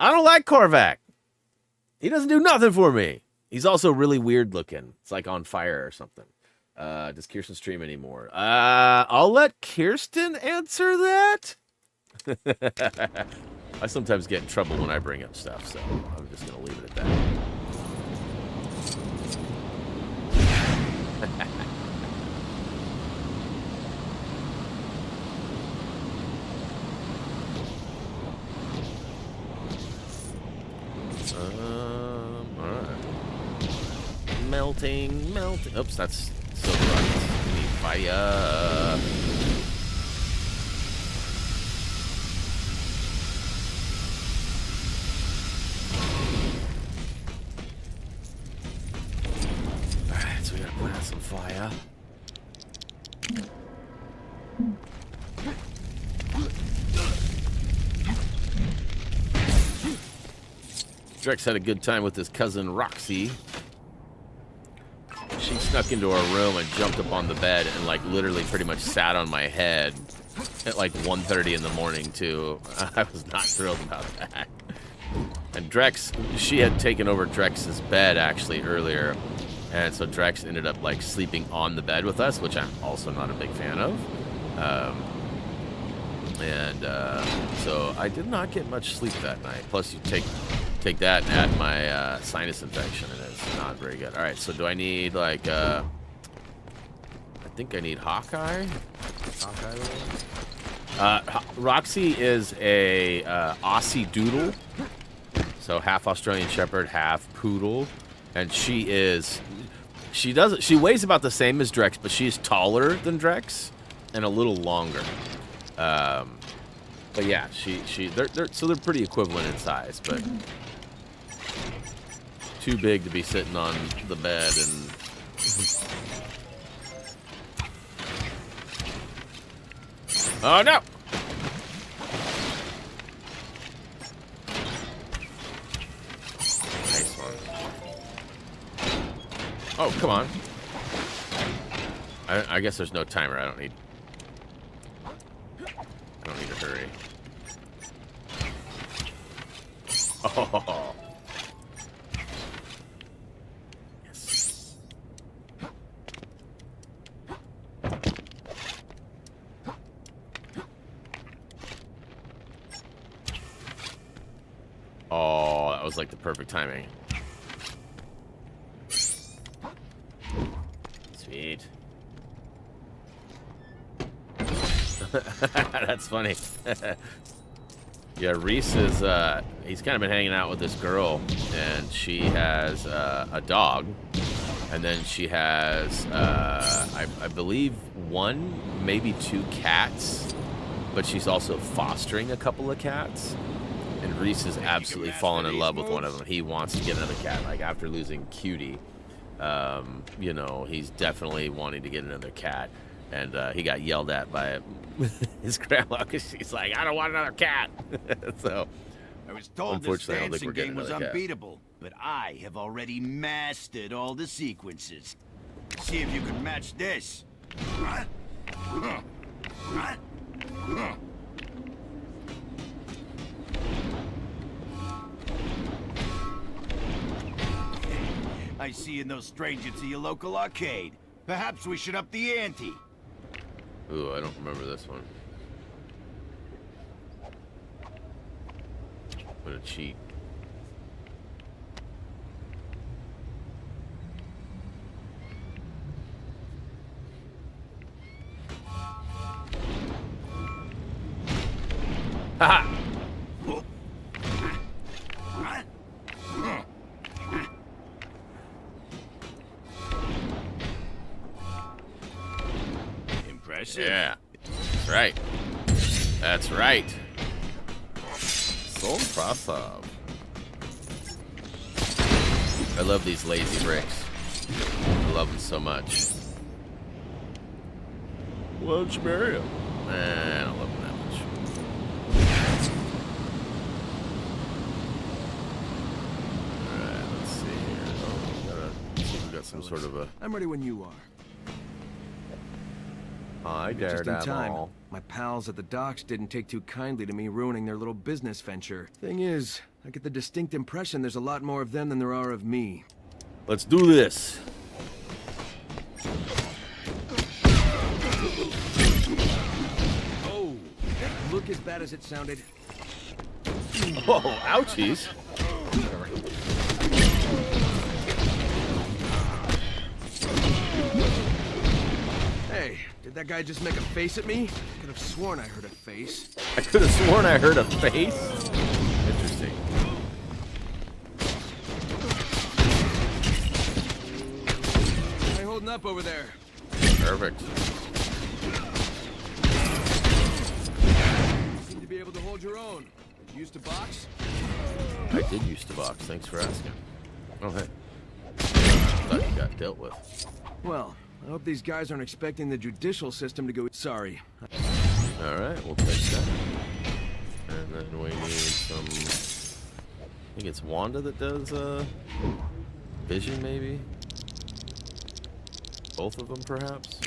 I don't like Korvac. He doesn't do nothing for me. He's also really weird looking. It's like on fire or something. Does Kirsten stream anymore? I'll let Kirsten answer that. I sometimes get in trouble when I bring up stuff, so I'm just going to leave it at that. All right. Melting. Oops, that's silver rockets. We need fire. Alright, so we gotta put out some fire. Drex had a good time with his cousin Roxy. She snuck into our room and jumped up on the bed and like literally pretty much sat on my head at like 1:30 in the morning too. I was not thrilled about that. And Drex, she had taken over Drex's bed actually earlier, and so Drex ended up like sleeping on the bed with us, which I'm also not a big fan of. So I did not get much sleep that night. Plus, you take that and add my sinus infection, and it's not very good. All right, so do I need like I think I need Hawkeye. Roxy is a Aussie Doodle, so half Australian Shepherd, half Poodle, and she weighs about the same as Drex, but she's taller than Drex and a little longer. But yeah, they're pretty equivalent in size, but too big to be sitting on the bed and. Oh no! Nice one. Oh, come on. I guess there's no timer. I don't need to hurry. Oh. Yes. Oh, that was like the perfect timing. Sweet. That's funny. Yeah, Reese is, he's kind of been hanging out with this girl, and she has a dog, and then she has, I believe, 1, maybe 2 cats, but she's also fostering a couple of cats, and Reese is absolutely fallen in love with one of them. He wants to get another cat, like after losing Cutie, you know, he's definitely wanting to get another cat. And he got yelled at by his grandma because she's like, I don't want another cat. So, I was told this dancing game was unbeatable, but I have already mastered all the sequences. See if you can match this. I see you no stranger to your local arcade. Perhaps we should up the ante. Ooh, I don't remember this one. What a cheat. Haha! Yeah, that's right. That's right. So impressive. I love these lazy bricks. I love them so much. Why don't you marry him? I don't love them that much. Alright, let's see here. Oh, we got some sort of a... I'm ready when you are. I Just in time. Daredevil. My pals at the docks didn't take too kindly to me ruining their little business venture. Thing is, I get the distinct impression there's a lot more of them than there are of me. Let's do this. Oh, that look as bad as it sounded. Oh, ouchies. Hey, did that guy just make a face at me? I could have sworn I heard a face. I could have sworn I heard a face. Interesting. How you holding up over there? Perfect. You seem to be able to hold your own. Did you used to box? I did used to box. Thanks for asking. Oh, hey. Thought you got dealt with. Well, I hope these guys aren't expecting the judicial system to go... Sorry. All right, we'll take that. And then we need some... I think it's Wanda that does vision, maybe? Both of them, perhaps?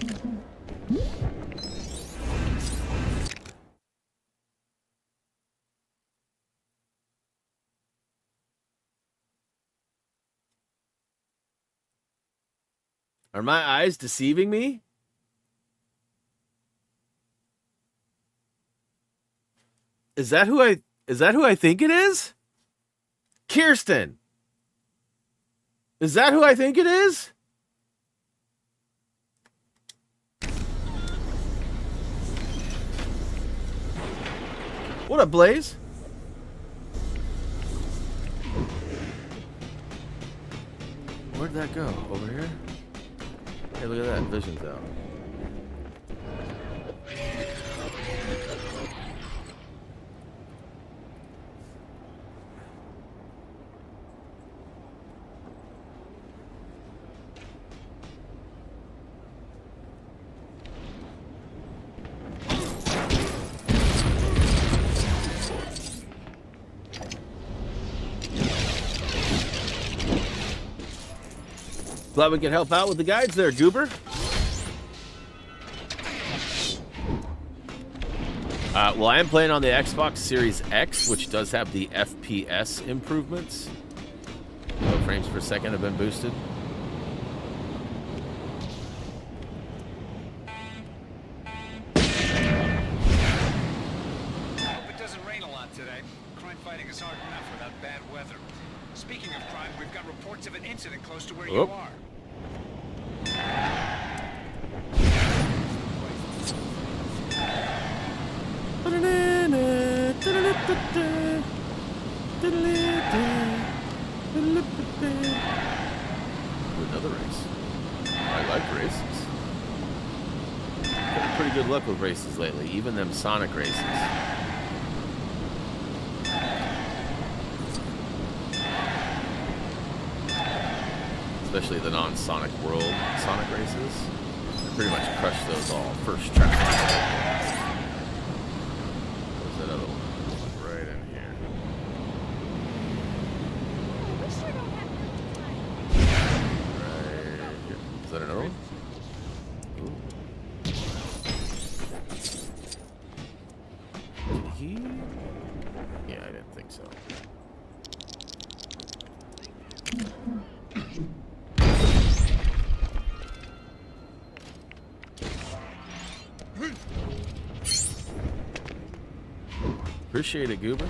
Are my eyes deceiving me? Is that who I think it is? Kirsten. Is that who I think it is? What up, Blaze? Where'd that go? Over here? Hey, look at that. Vision's out. Glad we can help out with the guides there, Goober. Well, I am playing on the Xbox Series X, which does have the FPS improvements. Frames per second have been boosted. Hope it doesn't rain a lot today. Crime fighting is hard enough without bad weather. reports of an incident close to where you are. Another race. I like races. Got pretty good luck with races lately, even them Sonic races. Especially the non-Sonic World Sonic races. I pretty much crushed those all first try. What's that other one? Right in here. Right here. Is that another one? Ooh. Did he? Yeah, I didn't think so. Appreciate it, Goober.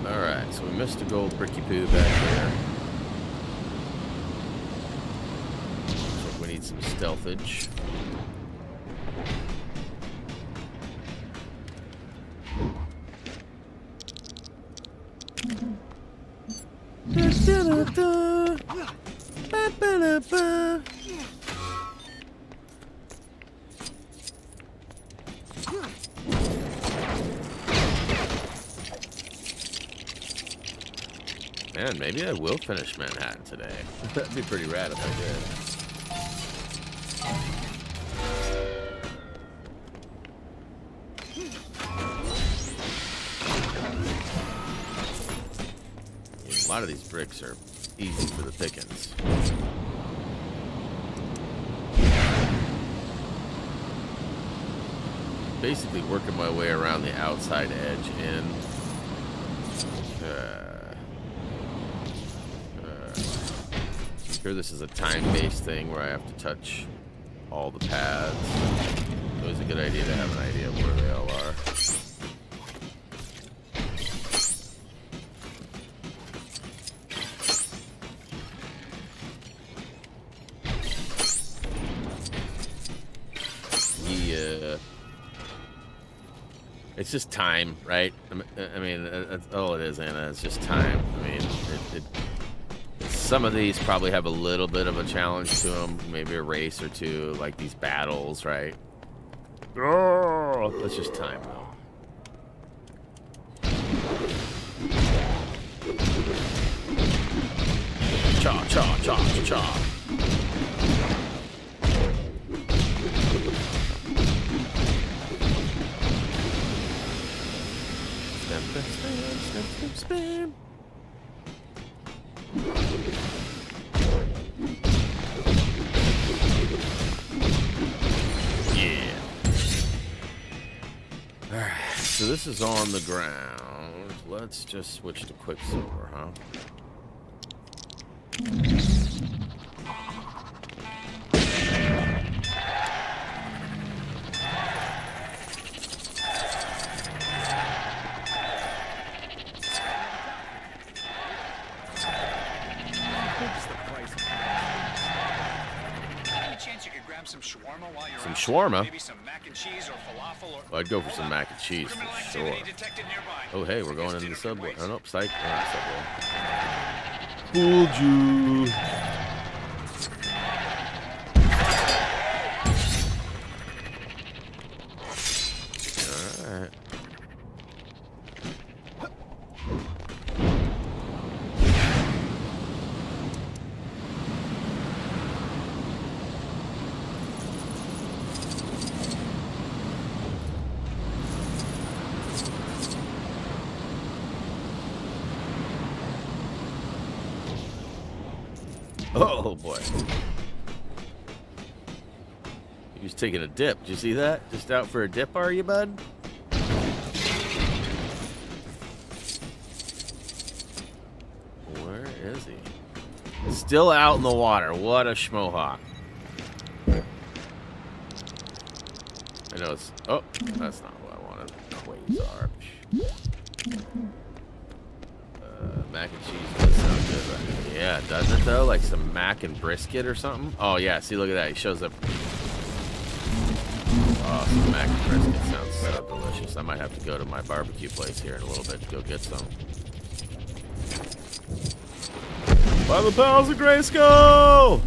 Alright, so we missed a gold bricky poo back there. Looks like we need some stealthage. Man, maybe I will finish Manhattan today. That'd be pretty rad if I did. A lot of these bricks are easy for the pickings. Basically working my way around the outside edge in. Sure, this is a time-based thing where I have to touch all the paths. It's always a good idea to have an idea of where they all are. Yeah. It's just time, right? I mean, that's all it is, Anna. It's just time. I mean, some of these probably have a little bit of a challenge to them, maybe a race or two, like these battles, right? Oh, that's just time, though. Cha, cha, cha, cha. Spam, spam, spam, spam. Yeah. Alright, so this is on the ground. Let's just switch to Quicksilver, huh? Some shawarma? Maybe some mac and cheese or falafel or... Well, I'd go for some mac and cheese for sure. Oh, hey, we're going into the subway. Oh, no, psych. We're not subway. Fooled you. Alright. Oh boy. He was taking a dip. Did you see that? Just out for a dip, are you, bud? Where is he? Still out in the water. What a schmohawk. I know it's... Oh, that's not what I wanted. Quasar. mac and cheese does sound good, right? Yeah, doesn't it though? Like some mac and brisket or something? Oh yeah, see, look at that. He shows up. Oh, some mac and brisket sounds so delicious. I might have to go to my barbecue place here in a little bit to go get some. By the powers of Grayskull!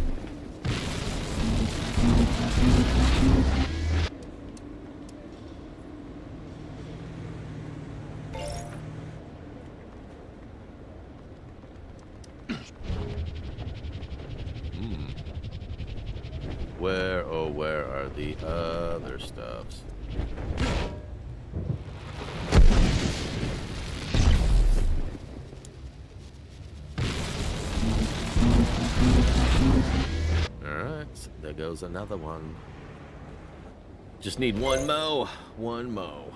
Where, oh, where are the other stuffs? Alright, so there goes another one. Just need one mo. One mo.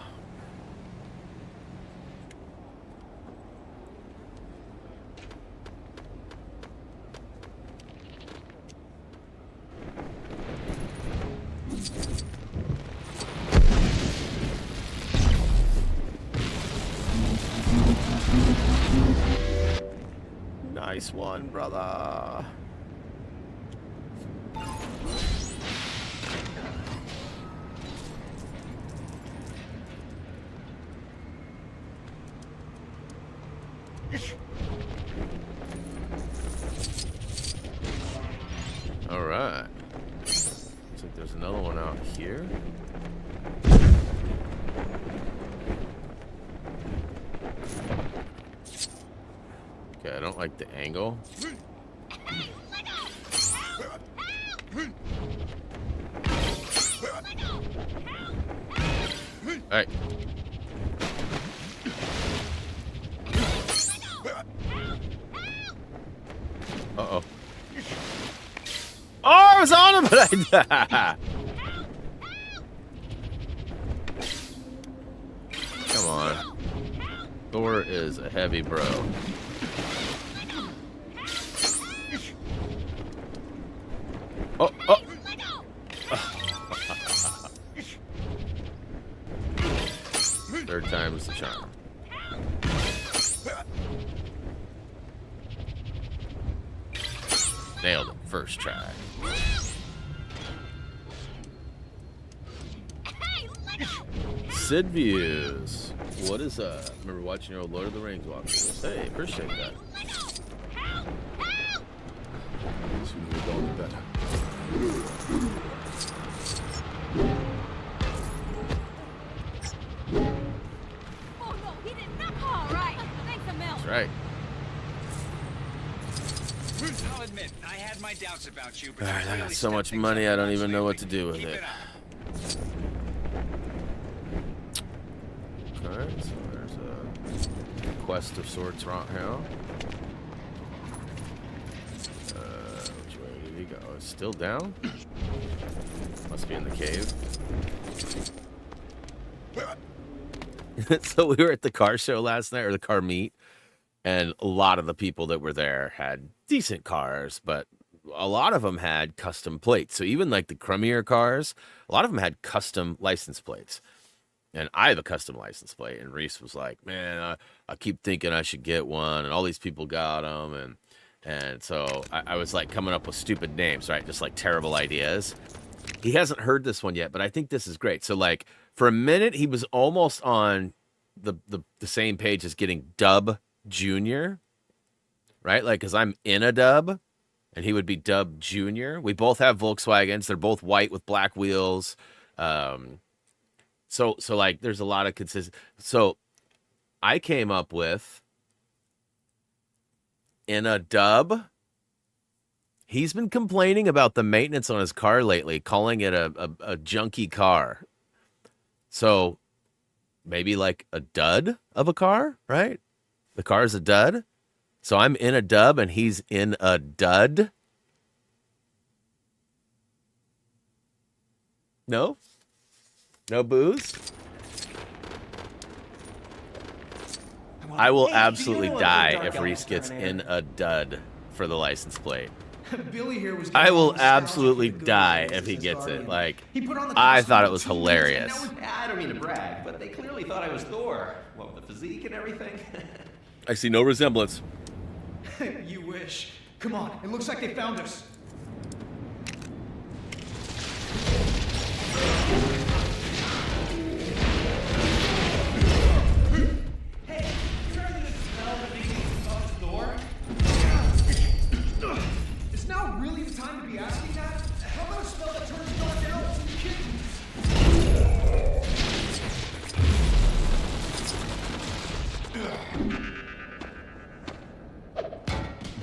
Nice one, brother. All right. Looks like there's another one out here. Okay, I don't like the angle. All right. Uh-oh. Oh, I was on him, but I... Come on. Thor is a heavy bro. Oh, oh. Third time's the charm. Nailed it. First try. Sid views. What is remember watching your old Lord of the Rings walkthroughs? Hey, appreciate that. Sooner we go, the better. Oh no, he did not. All right, thanks a mil. That's right. I'll admit, I had my doubts about you, but Alright, I got so much money I don't even know what to do with it. Alright, so there's a quest of sorts right here. Which way did he go? It's still down? Must be in the cave. So we were at the car show last night, or the car meet, and a lot of the people that were there had decent cars, but a lot of them had custom plates. So even like the crummier cars, a lot of them had custom license plates. And I have a custom license plate, and Reese was like, man, I keep thinking I should get one, and all these people got them, and so I was like coming up with stupid names, right? Just like terrible ideas. He hasn't heard this one yet, but I think this is great. So like for a minute, he was almost on the same page as getting Dub Junior, right? Like, because I'm in a Dub, and he would be Dub Junior. We both have Volkswagens. They're both white with black wheels. So like, there's a lot of consistent. So I came up with in a Dub. He's been complaining about the maintenance on his car lately, calling it a junky car. So maybe like a dud of a car, right? The car's a dud. So I'm in a Dub and he's in a dud. No? No booze? I will absolutely die if Reese gets in a dud for the license plate. Billy here was I will absolutely die if he gets it. Like, I thought it was hilarious. I don't mean to brag, but they clearly thought I was Thor. What, with the physique and everything? I see no resemblance. You wish. Come on, it looks like they found us. Hey, you remember the smell that makes me stop the door? Is now really the time to be asking that? How about a spell that turns dark elves into kittens?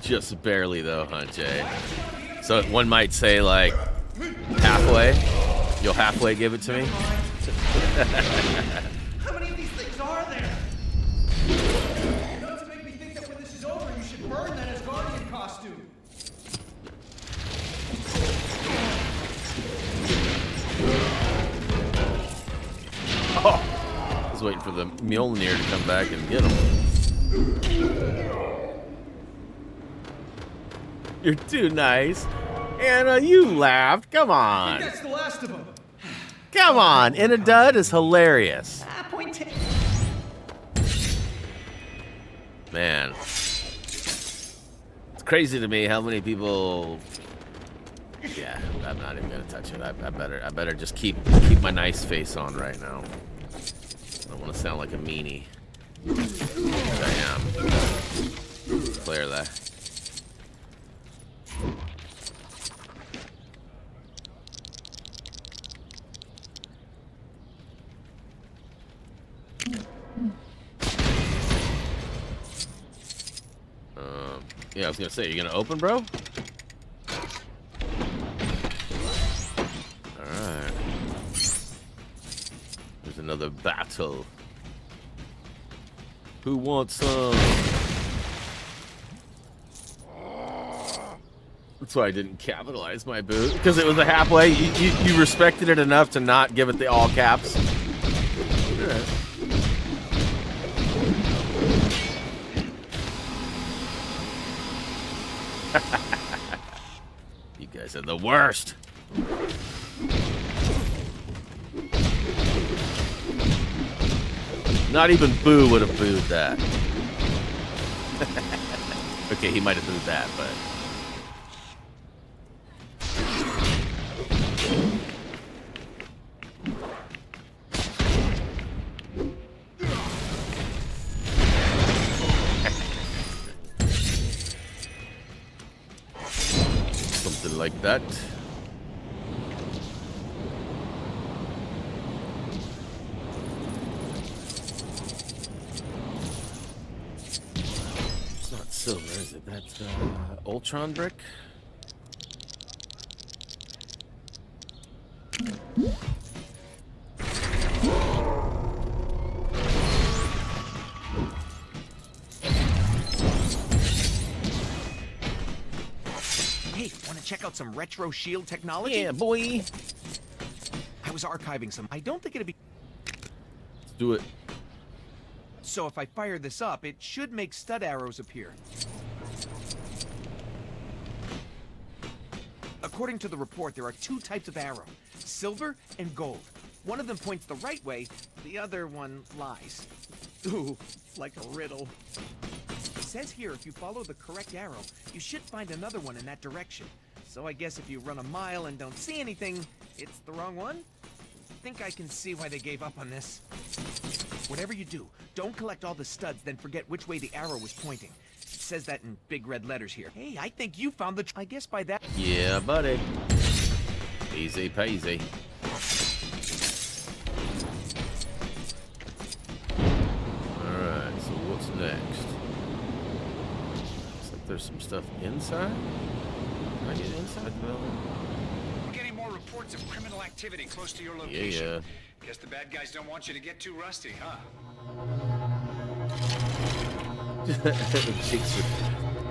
Just barely, though, huh, Jay? So one might say, like, halfway? You'll halfway give it to me? How many of these things are there? Not to make me think that when this is over, you should burn that as Guardian costume. Oh! I was waiting for the Mjolnir to come back and get him. You're too nice. Anna, you laughed. Come I on. think that's the last of them. Come on. In a dud is hilarious. Point taken. Man. It's crazy to me how many people... Yeah, I'm not even gonna touch it. I better just keep my nice face on right now. I don't want to sound like a meanie. I am. Clear that. Yeah, I was gonna say, you gonna open, bro? Alright. There's another battle. Who wants some? That's why I didn't capitalize my boot, because it was a halfway. You respected it enough to not give it the all caps. Alright. You guys are the worst. Not even Boo would have booed that. Okay, he might have booed that, but... Something like that. It's not silver, is it? That's Ultron brick. Hey, want to check out some retro shield technology? Yeah, boy. I was archiving some. I don't think it'd be... Let's do it. So if I fire this up, it should make stud arrows appear. According to the report, there are two types of arrow, silver and gold. One of them points the right way, the other one lies. Ooh, like a riddle. It says here if you follow the correct arrow, you should find another one in that direction. So I guess if you run a mile and don't see anything, it's the wrong one? I think I can see why they gave up on this. Whatever you do, don't collect all the studs, then forget which way the arrow was pointing. It says that in big red letters here. Hey, I think you found the... I guess by that... Yeah, buddy. Easy peasy. Alright, so what's next? Looks like there's some stuff inside. Can I get inside the building? We're getting more reports of criminal activity close to your location. Yeah. Guess the bad guys don't want you to get too rusty, huh?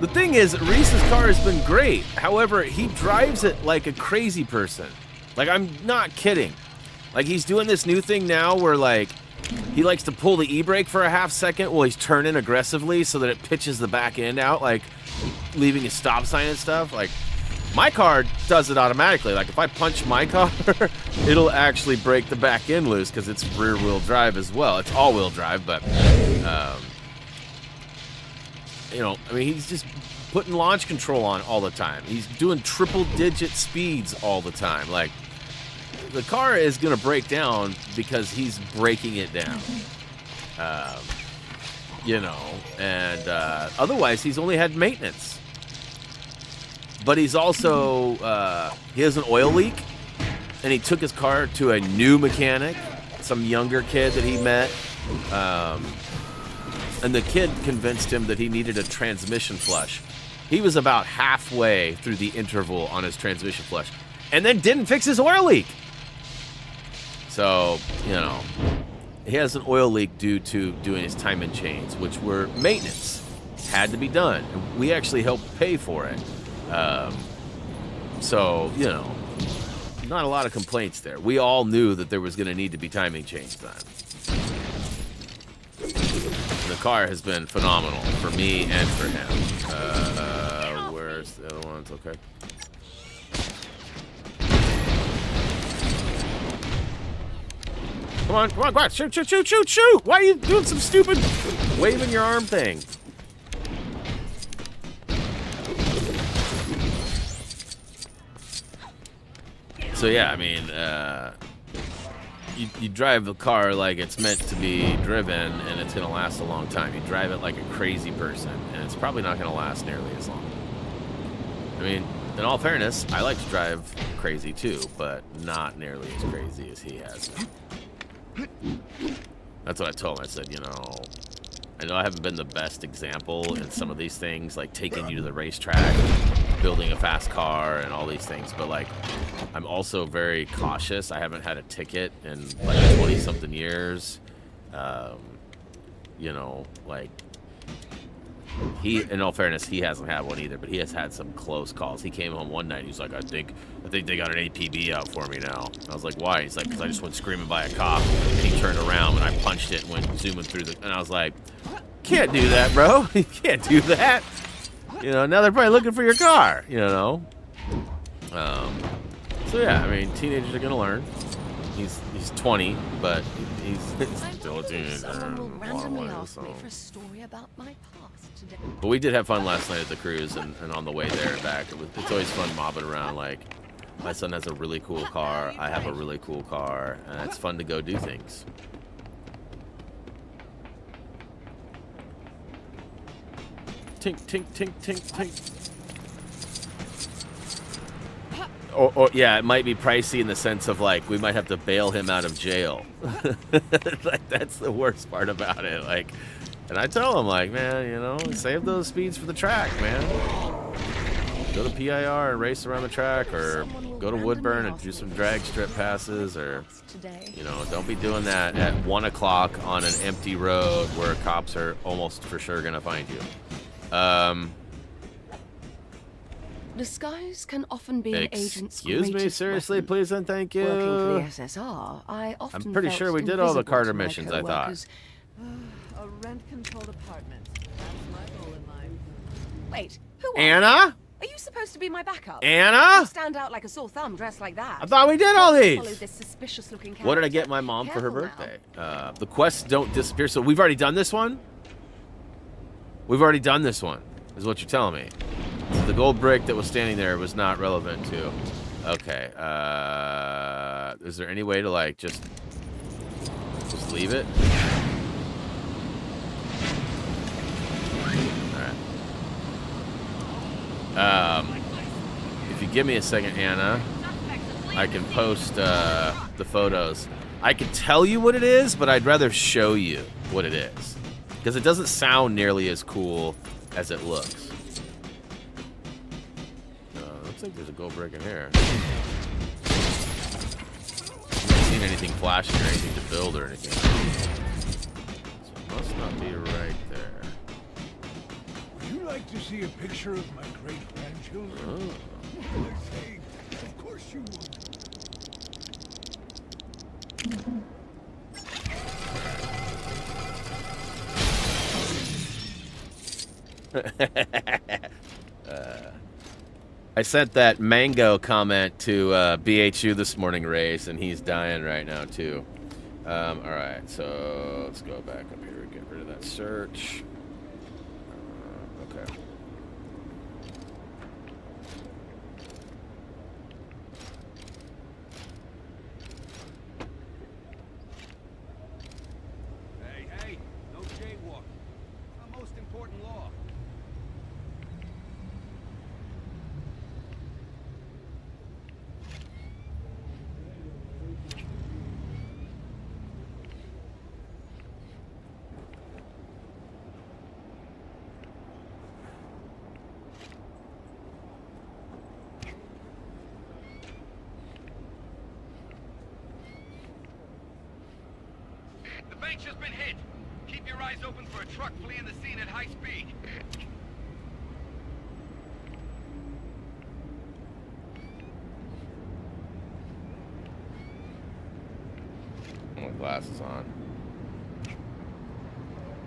The thing is, Reese's car has been great. However, he drives it like a crazy person. Like, I'm not kidding. Like, he's doing this new thing now where, like, he likes to pull the e-brake for a half second while he's turning aggressively so that it pitches the back end out, like, leaving a stop sign and stuff. Like, my car does it automatically. Like, if I punch my car, it'll actually break the back end loose because it's rear-wheel drive as well. It's all-wheel drive, but you know, I mean, he's just putting launch control on all the time. He's doing triple-digit speeds all the time. Like, the car is going to break down because he's breaking it down. You know, and otherwise he's only had maintenance. But he's also, he has an oil leak, and he took his car to a new mechanic, some younger kid that he met. And the kid convinced him that he needed a transmission flush. He was about halfway through the interval on his transmission flush, and then didn't fix his oil leak. So, you know, he has an oil leak due to doing his timing chains, which were maintenance. Had to be done. We actually helped pay for it. So, you know, not a lot of complaints there. We all knew that there was going to need to be timing chains done. The car has been phenomenal for me and for him. Where's the other ones? Okay. Come on, come on, go on. Shoot, shoot, shoot, shoot, shoot! Why are you doing some stupid waving your arm thing? So yeah, I mean, you drive the car like it's meant to be driven, and it's going to last a long time. You drive it like a crazy person, and it's probably not going to last nearly as long. I mean, in all fairness, I like to drive crazy too, but not nearly as crazy as he has. That's what I told him. I said, you know I haven't been the best example in some of these things, like taking you to the racetrack, building a fast car, and all these things, but like, I'm also very cautious. I haven't had a ticket in like 20-something years. You know, like, in all fairness, he hasn't had one either, but he has had some close calls. He came home one night, he's like, I think they got an APB out for me now. I was like, why? He's like, because I just went screaming by a cop, and he turned around, and I punched it and went zooming through and I was like, can't do that, bro. You can't do that. You know, now they're probably looking for your car, you know. So yeah, I mean, teenagers are gonna learn. He's 20, but he's still a teenager. Someone will randomly ask me for a story about my past today. But we did have fun last night at the cruise, and on the way there and back. It's always fun mobbing around. Like, my son has a really cool car. I have a really cool car, and it's fun to go do things. Tink, tink, tink, tink, tink. Or yeah, it might be pricey in the sense of, like, we might have to bail him out of jail. Like, that's the worst part about it. Like, and I tell him, like, man, you know, save those speeds for the track, man. Go to PIR and race around the track, or go to Woodburn and do some drag strip passes, or, you know, don't be doing that at 1 o'clock on an empty road where cops are almost for sure going to find you. Disguise can often be an agent's Excuse me, seriously, please and thank you. Working for the SSR, I often I'm pretty sure we did all the Carter missions, I thought. A rent-controlled apartment. That's my goal in life. Wait, who are Anna? Are you supposed to be my backup? Anna? You stand out like a sore thumb dressed like that. I thought we did all Follow these. this suspicious-looking What did I character. get my mom for her Careful now. birthday? The quests don't disappear. So we've already done this one? We've already done this one, is what you're telling me. So the gold brick that was standing there was not relevant to. Okay. Is there any way to, like, just leave it? Alright. If you give me a second, Anna, I can post the photos. I can tell you what it is, but I'd rather show you what it is, because it doesn't sound nearly as cool as it looks. Looks like there's a gold brick in here. I haven't seen anything flashing or anything to build or anything. So it must not be right there. Would you like to see a picture of my great-grandchildren? Oh. What was I saying? Of course you would. I sent that mango comment to BHU this morning, Race, and he's dying right now too. All right, so let's go back up here and get rid of that search. breach has been hit. Keep your eyes open for a truck fleeing the scene at high speed. My glasses on.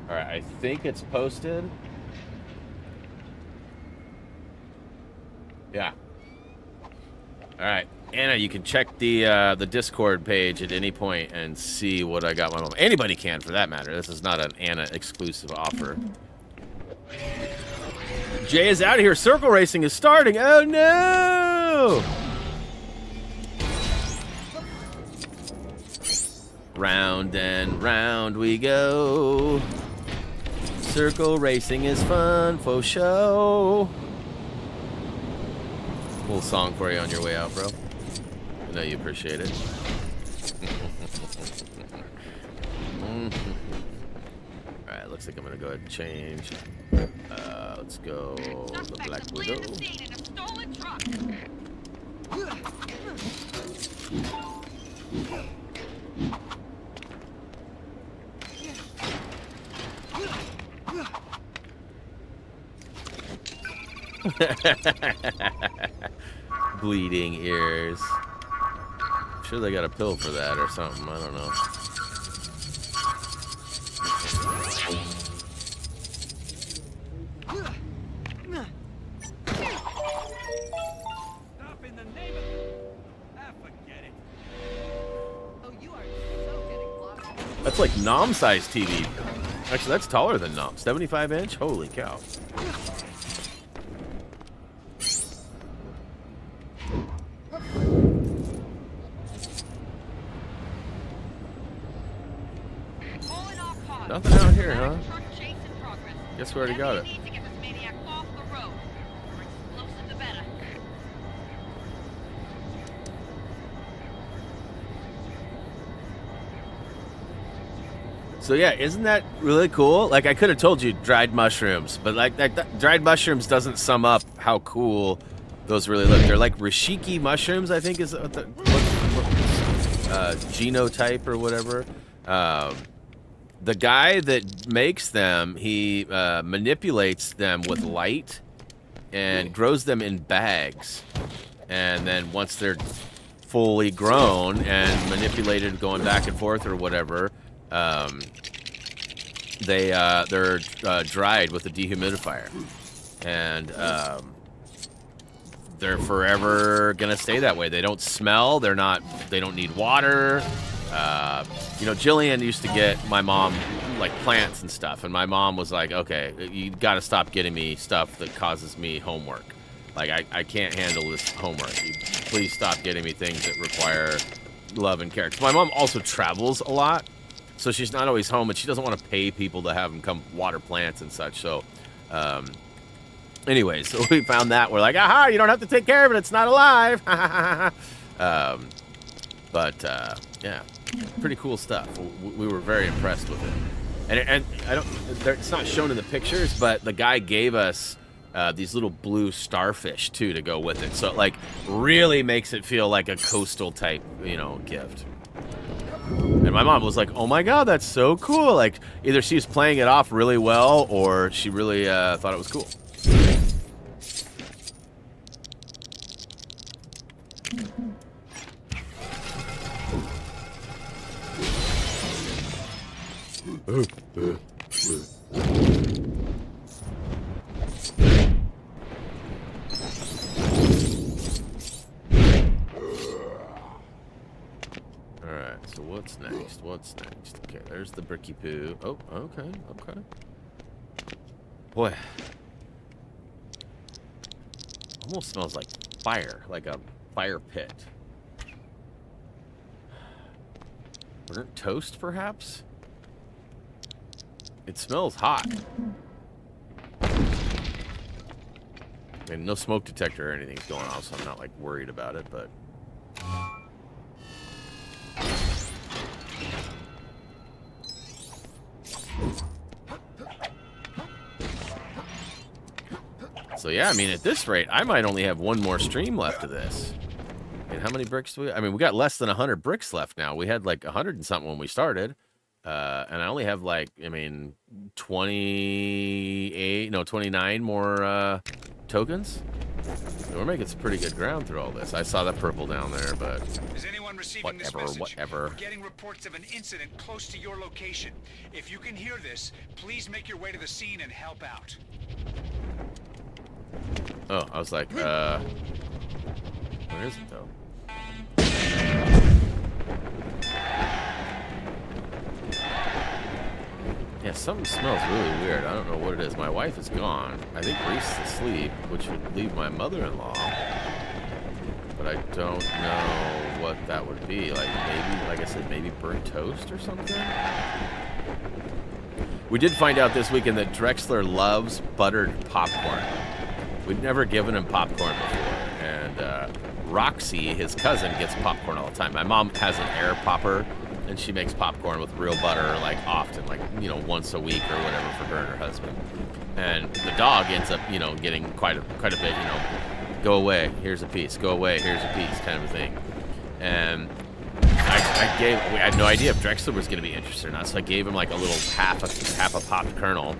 All right, I think it's posted. Yeah. All right, Anna, you can check the Discord page at any point and see what I got. My mom. Anybody can, for that matter. This is not an Anna exclusive offer. Jay is out of here. Circle racing is starting. Oh no! Round and round we go. Circle racing is fun for show. Little song for you on your way out, bro. I know you appreciate it. Alright, looks like I'm gonna go ahead and change. Let's go the Black Widow. Bleeding ears. I'm sure they got a pill for that or something. I don't know. Stop in the name of... Ah, forget it. Oh, you are so getting blocked. That's like Nom-sized TV. Actually, that's taller than Nom. 75-inch? Holy cow. Nothing out here, huh? Guess we already got it. So yeah, isn't that really cool? Like, I could have told you dried mushrooms, but like that dried mushrooms doesn't sum up how cool those really look. They're like Rishiki mushrooms, I think is what genotype or whatever. The guy that makes them, he manipulates them with light and grows them in bags. And then once they're fully grown and manipulated, going back and forth or whatever, they're dried with a dehumidifier, and they're forever gonna stay that way. They don't smell. They don't need water. You know, Jillian used to get my mom like plants and stuff, and my mom was like, "Okay, you got to stop getting me stuff that causes me homework. Like, I can't handle this homework. Please stop getting me things that require love and care." 'Cause my mom also travels a lot. So she's not always home, and she doesn't want to pay people to have them come water plants and such. So, anyways, so we found that. We're like, aha, you don't have to take care of it. It's not alive. Yeah, pretty cool stuff. We were very impressed with it. And I don't, it's not shown in the pictures, but the guy gave us these little blue starfish, too, to go with it. So it, like, really makes it feel like a coastal type, you know, gift. And my mom was like, oh my god, that's so cool. Like, either she was playing it off really well, or she really thought it was cool. Alright, so what's next? What's next? Okay, there's the bricky poo. Oh, okay, okay. Boy. Almost smells like fire, like a fire pit. Burnt toast, perhaps? It smells hot. And no smoke detector or anything's going on, so I'm not, like, worried about it, but... So yeah, I mean, at this rate, I might only have one more stream left of this. And how many bricks do we... I mean, we got less than 100 bricks left now. We had like 100 and something when we started. And I only have like, I mean, 29 more tokens. So we're making some pretty good ground through all this. I saw that purple down there, but Is anyone receiving this message? whatever. We're getting reports of an incident close to your location. If you can hear this, please make your way to the scene and help out. Oh, I was like, where is it though? Yeah, something smells really weird. I don't know what it is. My wife is gone. I think Reese is asleep, which would leave my mother-in-law. But I don't know what that would be. Like maybe, like I said, maybe burnt toast or something? We did find out this weekend that Drexler loves buttered popcorn. We'd never given him popcorn before. And Roxy, his cousin, gets popcorn all the time. My mom has an air popper, and she makes popcorn with real butter, like often, like, you know, once a week or whatever for her and her husband. And the dog ends up, you know, getting quite a bit, you know, go away, here's a piece, go away, here's a piece, kind of a thing. And we had no idea if Drexler was going to be interested or not, so I gave him like a little half a popped kernel,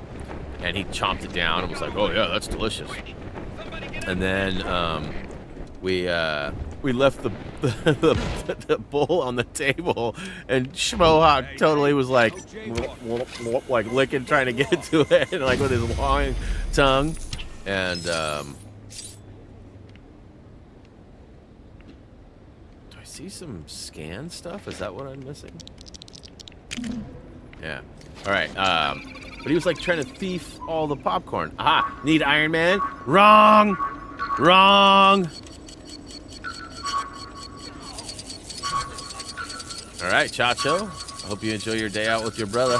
and he chomped it down and was like, oh yeah, that's delicious. And then we left the bowl on the table, and Schmohawk totally was like licking, trying to get to it, and like with his long tongue. And do I see some scan stuff? Is that what I'm missing? Yeah. All right. But he was like trying to thief all the popcorn. Aha! Need Iron Man? Wrong! Wrong! All right, Chacho. I hope you enjoy your day out with your brother.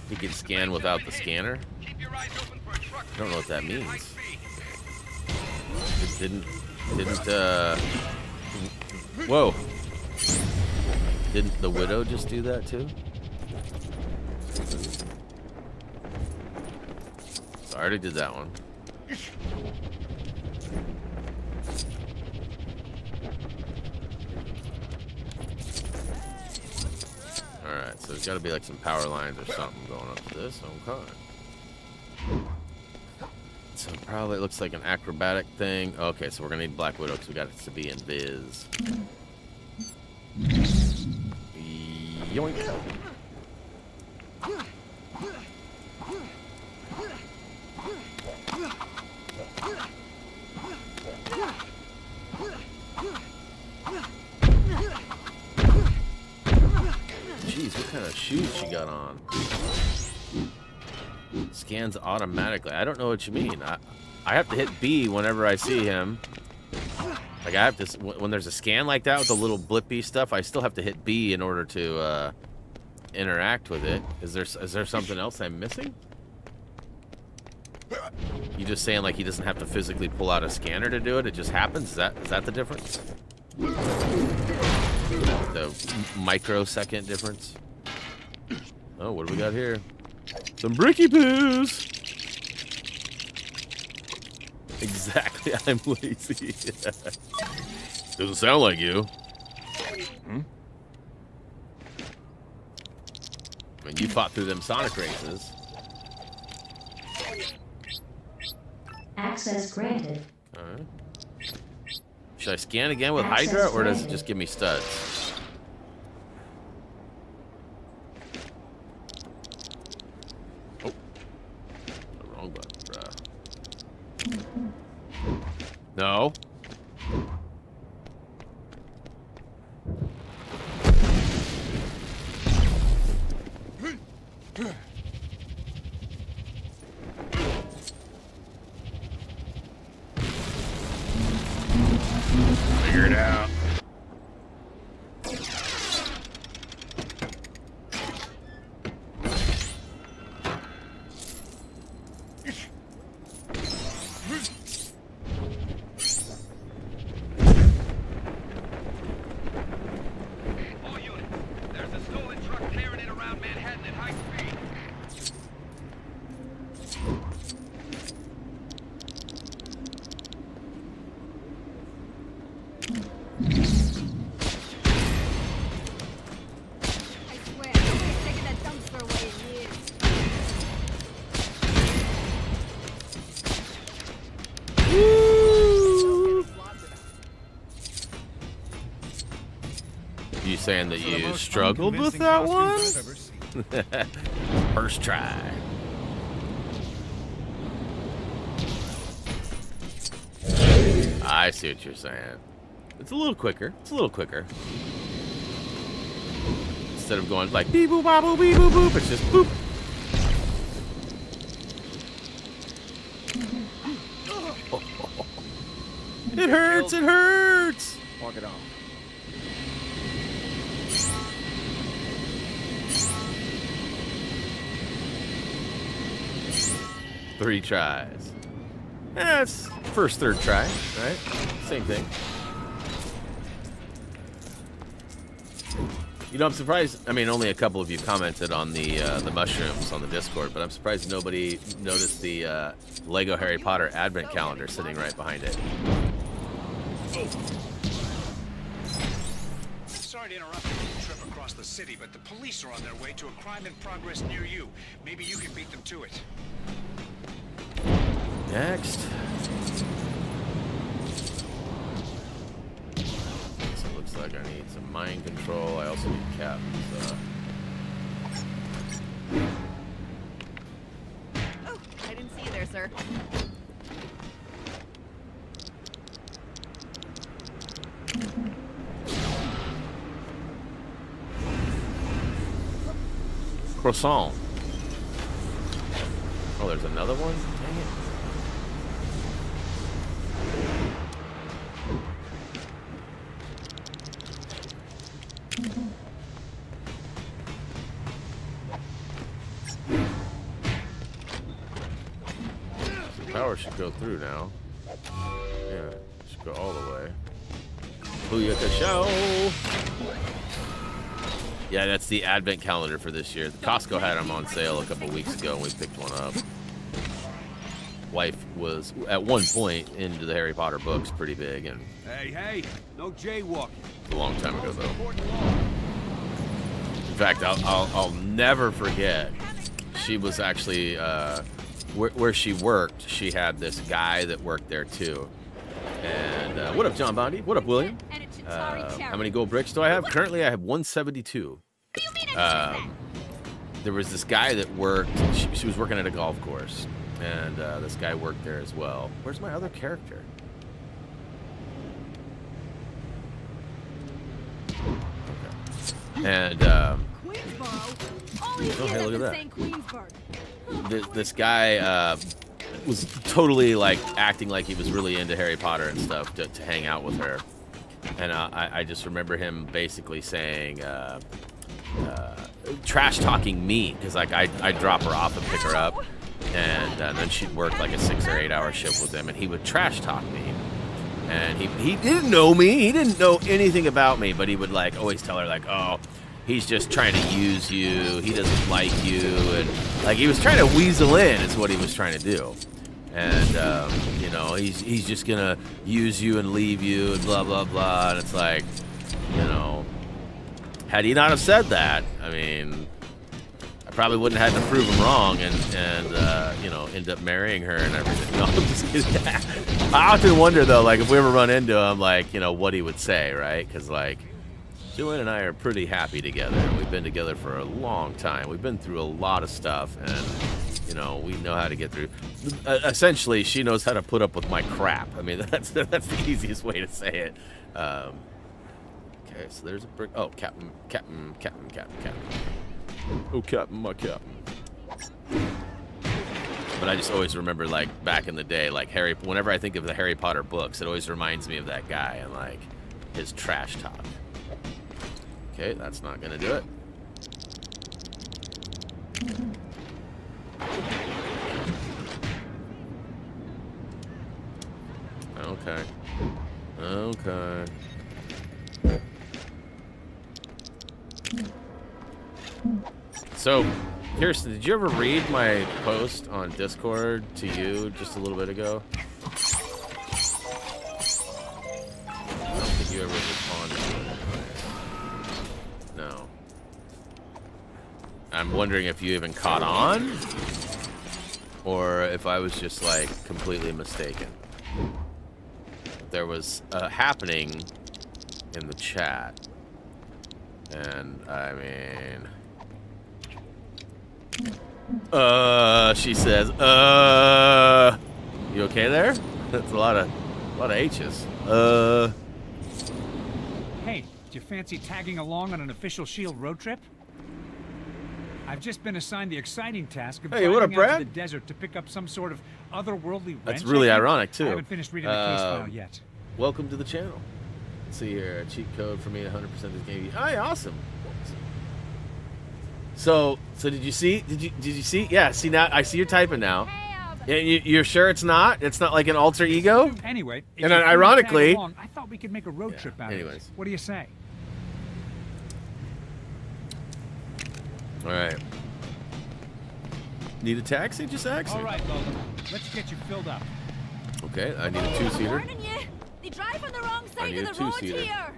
You can scan without the scanner? I don't know what that means. It didn't, whoa. Didn't the Widow just do that too? I already did that one. Alright, so there's got to be like some power lines or something going up to this. Okay. So probably it looks like an acrobatic thing. Okay, so we're going to need Black Widow because we got it to be in Viz. Yoink. Jeez, what kind of shoes she got on? Scans automatically. I don't know what you mean. I have to hit B whenever I see him. Like I have to, when there's a scan like that with the little blippy stuff, I still have to hit B in order to interact with it. Is there something else I'm missing? You just saying like he doesn't have to physically pull out a scanner to do it? It just happens? Is that the difference? The microsecond difference? Oh, what do we got here? Some bricky poos! Exactly, I'm lazy. Doesn't sound like you. Hmm? I mean, you fought through them Sonic races. Access granted. Alright. Should I scan again with Hydra, or does it just give me studs? Oh. The wrong button, bruh. No. Figure it out. All units, there's a stolen truck tearing it around Manhattan at high speed. saying that you struggled with that one? First try. I see what you're saying. It's a little quicker. It's a little quicker. Instead of going like beep boop bop boop beep boop boop, it's just boop. It hurts, it hurts! Walk it off. Three tries. That's first, third try, right? Same thing. You know, I'm surprised. I mean, only a couple of you commented on the mushrooms on the Discord, but I'm surprised nobody noticed the Lego Harry Potter Advent calendar sitting right behind it. Sorry to interrupt your trip across the city, but the police are on their way to a crime in progress near you. Maybe you can beat them to it. Next. So it looks like I need some mind control. I also need Captain's. Oh, I didn't see you there, sir. Croissant. Oh, there's another one? Dang it. The power should go through now. Yeah, it should go all the way. Booyaka show! Yeah, that's the Advent calendar for this year. Costco had them on sale a couple weeks ago, and we picked one up. Wife was, at one point, into the Harry Potter books pretty big, and... Hey, no jaywalking. A long time ago, though. In fact, I'll never forget. She was actually, where she worked, she had this guy that worked there, too. And, what up, John Bondi? What up, William? How many gold bricks do I have? Currently, I have 172. There was this guy that worked, she was working at a golf course, and this guy worked there as well. Where's my other character? Okay. And, oh, hey, look at that. This guy was totally, like, acting like he was really into Harry Potter and stuff to hang out with her. And I just remember him basically saying, trash talking me, because like I'd drop her off and pick her up, and then she'd work like a 6 or 8 hour shift with him, and he would trash talk me. And he didn't know me, he didn't know anything about me, but he would like always tell her like, oh, he's just trying to use you, he doesn't like you, and like he was trying to weasel in is what he was trying to do. And, you know, he's just gonna use you and leave you and blah, blah, blah. And it's like, you know, had he not have said that, I mean, I probably wouldn't have had to prove him wrong and you know, end up marrying her and everything. No, I'm just kidding. I often wonder, though, like, if we ever run into him, like, you know, what he would say, right? Because, like, Julian and I are pretty happy together. We've been together for a long time. We've been through a lot of stuff, and, you know, we know how to get through. Essentially, she knows how to put up with my crap. I mean, that's the easiest way to say it. Okay, so there's a brick. Oh, Captain. Oh, Captain, my Captain. But I just always remember, like, back in the day, like, whenever I think of the Harry Potter books, it always reminds me of that guy and, like, his trash talk. Okay, that's not gonna do it. Okay. Okay. So, Kirsten, did you ever read my post on Discord to you just a little bit ago? I don't think you ever responded to it. No. I'm wondering if you even caught on, or if I was just, like, completely mistaken. There was a happening in the chat And I mean, she says, you okay there? That's a lot of H's. Hey, do you fancy tagging along on an official S.H.I.E.L.D. road trip? I've just been assigned the exciting task of Hey, what up, driving out Brad? to the desert to pick up some sort of otherworldly wrench. That's really ironic, too. I haven't finished reading the case file yet. Welcome to the channel. Let's see here, a cheat code for me, 100% this game. Hey, awesome. So did you see? Did you see? Yeah, see now, I see you're typing now. You're sure it's not? It's not like an alter ego? Anyway, if and you're free to ironically, tag along, I thought we could make a road trip out of it. What do you say? All right. Need a taxi? Just ask me. All right, Lola. Let's get you filled up. Okay, I need a two-seater. Warning you, they drive on the wrong side of the road here.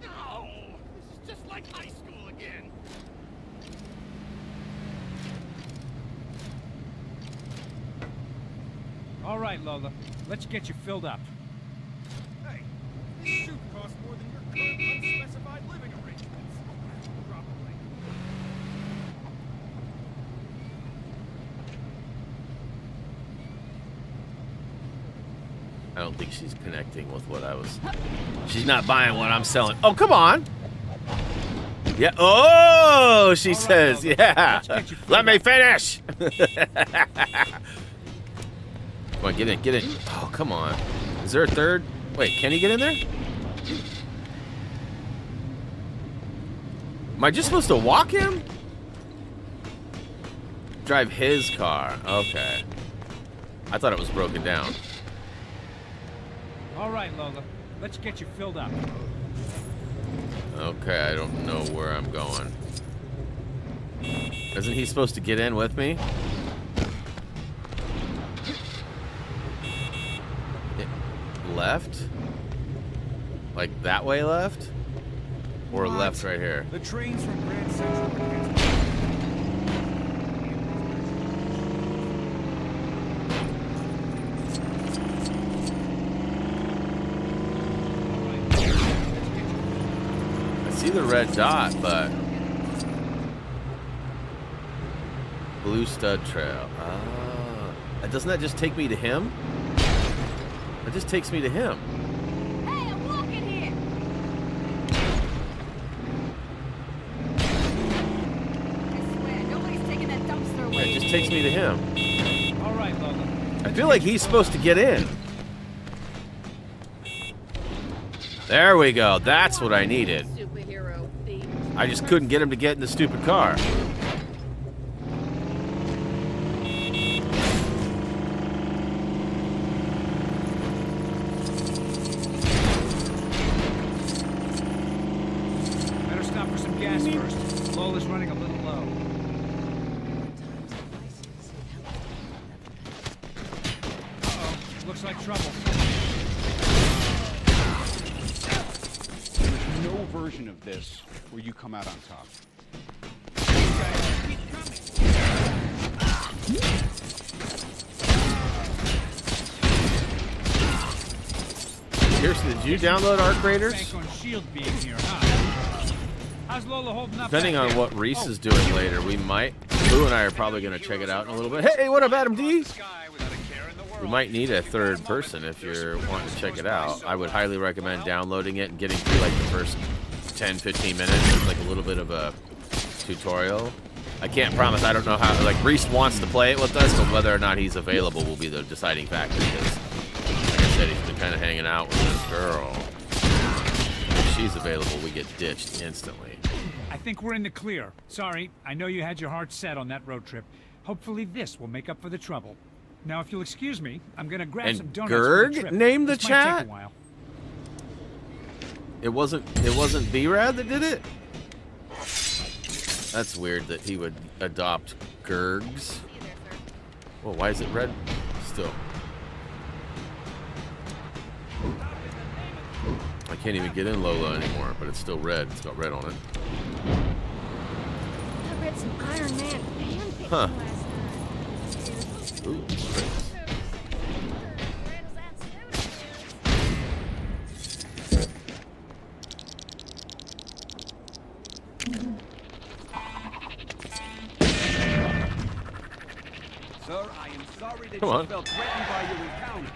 No! This is just like high school again. All right, Lola. Let's get you filled up. Hey, this shoot costs more than your current unspecified living arrangements. Probably. I don't think she's connecting with what I was. She's not buying what I'm selling. Oh, come on. Yeah. Oh, she says, yeah. Let me finish. Come on, get in, get in. Oh, come on. Is there a third? Wait, can he get in there? Am I just supposed to walk him? Drive his car. Okay. I thought it was broken down. All right, Lola. Let's get you filled up. Okay, I don't know where I'm going. Isn't he supposed to get in with me? Left? Like that way left? Or left right here? The trains from Grand Central are canceled. I see the red dot, but blue stud trail. Ah, doesn't that just take me to him? It just takes me to him. Hey, I'm walking here. I swear, nobody's taking that dumpster away. It just takes me to him. All right, Lola. I feel like he's supposed to get in. There we go. That's what I needed. Superhero thief. I just couldn't get him to get in the stupid car. Better stop for some gas first. Lola's running a little low. Uh-oh. Looks like trouble. There's no version of this where you come out on top. Kirsten, did you download Arc Raiders? Bank on S.H.I.E.L.D. being here, huh? How's Lola holding up? Depending on what Reese is doing later, we might. Boo and I are probably going to check it out in a little bit. Hey, what up, Adam D? We might need a third person if you're wanting to check it out. I would highly recommend downloading it and getting through like the first 10-15 minutes. It's like a little bit of a tutorial. I can't promise. I don't know how. Like Reese wants to play it with us, but whether or not he's available will be the deciding factor. Because, like I said, he's been kind of hanging out with this girl. If she's available, we get ditched instantly. I think we're in the clear. Sorry, I know you had your heart set on that road trip. Hopefully this will make up for the trouble. Now, if you'll excuse me, I'm gonna grab some donuts for the Gerg trip. named the This might take chat? a while. It wasn't B-Rad that did it? That's weird that he would adopt Gergs. Well, why is it red still? I can't even get in Lola anymore, but it's still red. It's got red on it. I read some Iron Man fan fiction Huh. last night. Ooh, great. worried that Come you on. felt threatened by your encounter.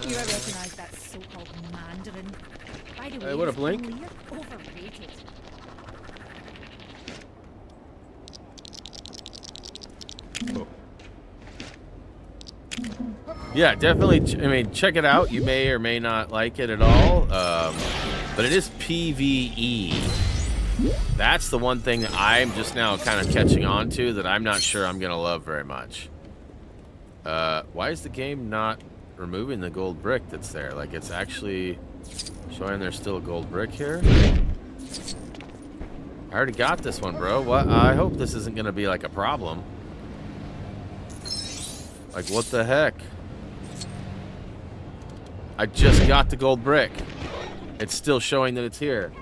You recognize that so-called Mandarin? By the way, Hey, what a he's blink. clear overrated. Yeah, definitely. I mean, check it out. You may or may not like it at all, but it is PvE. That's the one thing that I'm just now kind of catching on to that I'm not sure I'm going to love very much. Why is the game not removing the gold brick that's there? Like, it's actually showing there's still a gold brick here. I already got this one, bro. What? I hope this isn't going to be like a problem. Like, what the heck? I just got the gold brick. It's still showing that it's here.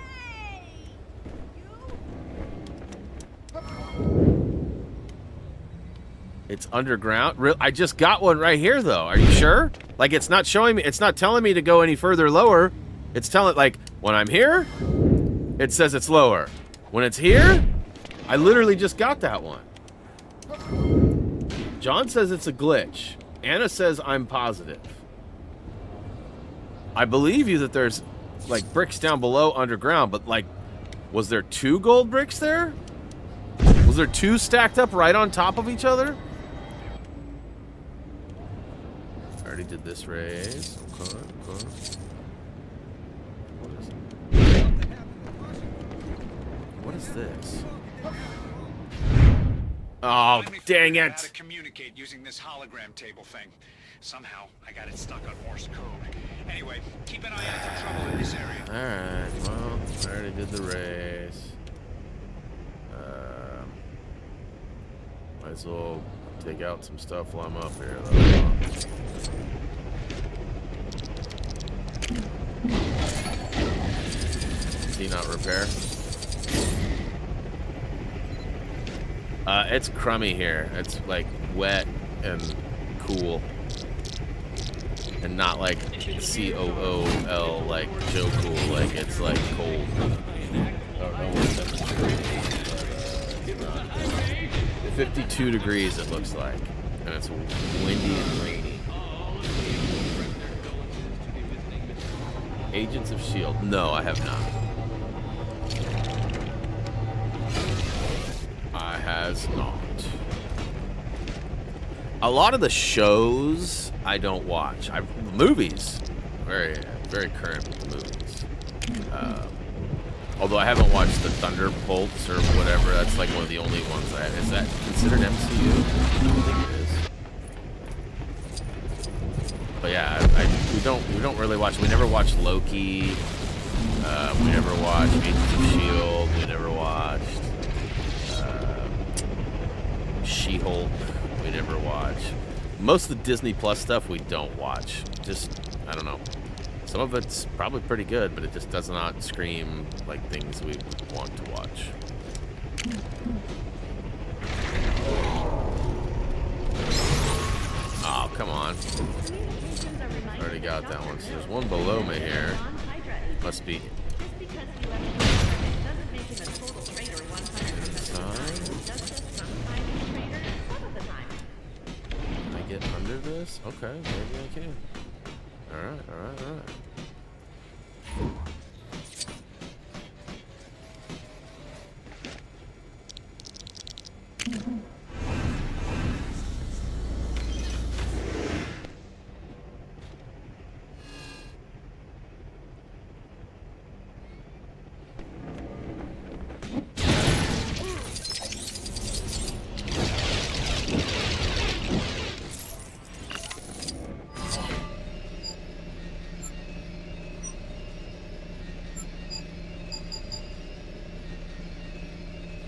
It's underground. I just got one right here, though. Are you sure? Like, it's not showing me. It's not telling me to go any further lower. It's telling, like, when I'm here, it says it's lower. When it's here, I literally just got that one. John says it's a glitch. Anna says I'm positive. I believe you that there's, like, bricks down below underground, but, like, was there 2 gold bricks there? Was there 2 stacked up right on top of each other? I already did this raise. Okay, okay. What is this? Oh, dang it! How to communicate using this hologram table thing. Somehow, I got it stuck on Morse code. Anyway, keep an eye out for trouble in this area. Alright, well, I already did the race. Might as well take out some stuff while I'm up here, though. See, not repair? It's crummy here. It's like wet and cool. And not like C-O-O-L, like Joe Cool, like it's like cold. I don't know what temperature it is, but 52 degrees it looks like. And it's windy and rainy. Agents of S.H.I.E.L.D. No, I have not. I has not. A lot of the shows I don't watch. Movies, very current with the movies. Although I haven't watched the Thunderbolts or whatever. That's like one of the only ones I have. Is that considered MCU? I think it is. But yeah, we don't really watch. We never watched Loki. We never watched Agents of S.H.I.E.L.D. We never watched She-Hulk. We never watch. Most of the Disney Plus stuff we don't watch. Just, I don't know. Some of it's probably pretty good, but it just does not scream like things we want to watch. Oh, come on. Already got that one. So there's one below me here. Must be. Can I get under this? Okay, maybe I can. Alright, alright, alright.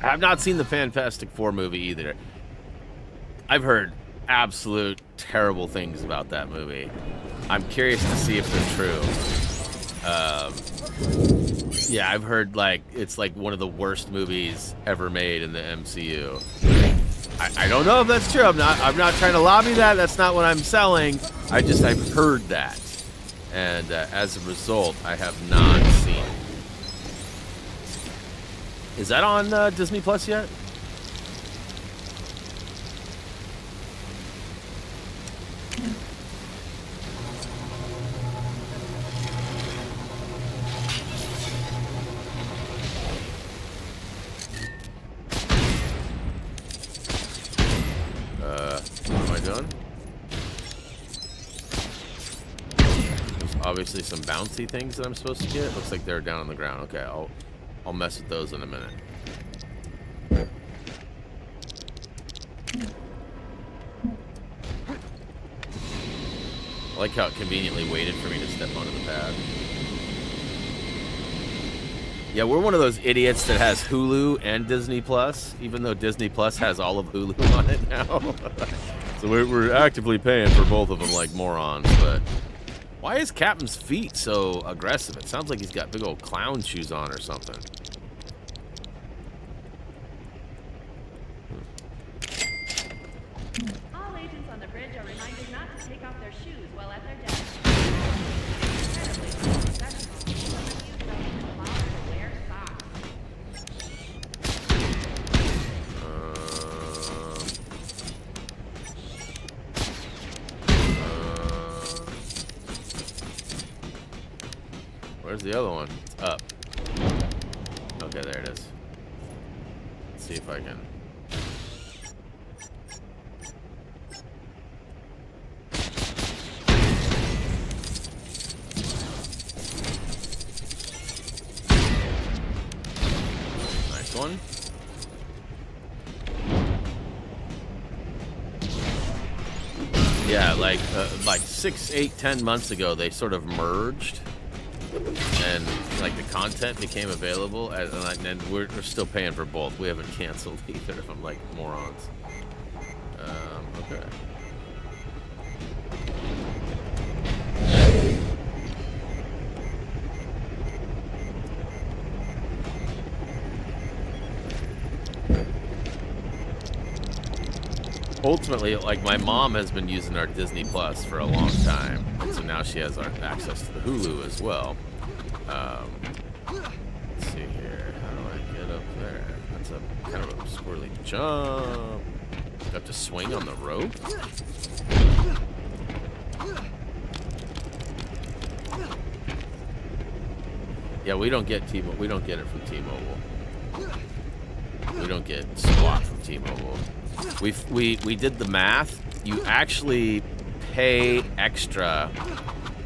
I have not seen the Fantastic Four movie either. I've heard absolute terrible things about that movie. I'm curious to see if they're true. Yeah, I've heard like it's like one of the worst movies ever made in the MCU. I don't know if that's true. I'm not trying to lobby that. That's not what I'm selling. I've heard that, and as a result, I have not seen it. Is that on Disney Plus yet? What am I doing? There's obviously some bouncy things that I'm supposed to get. Looks like they're down on the ground. Okay, I'll mess with those in a minute. I like how it conveniently waited for me to step onto the pad. Yeah, we're one of those idiots that has Hulu and Disney Plus, even though Disney Plus has all of Hulu on it now. So we're actively paying for both of them like morons, but why is Captain's feet so aggressive? It sounds like he's got big old clown shoes on or something. All agents on the bridge are reminded not to take off their shoes while at their desks. Where's the other one? It's up. Okay, there it is. Let's see if I can. Nice one. Yeah, like 6, 8, 10 months ago, they sort of merged. And like the content became available, and we're still paying for both. We haven't canceled either of them like morons. Okay. Ultimately, like my mom has been using our Disney Plus for a long time, and so now she has our access to the Hulu as well. Let's see here. How do I get up there? That's a kind of a squirrely jump. Do I have to swing on the rope? Yeah, we don't get T-Mobile. We don't get it from T-Mobile. We don't get squat from T-Mobile. We did the math. You actually pay extra.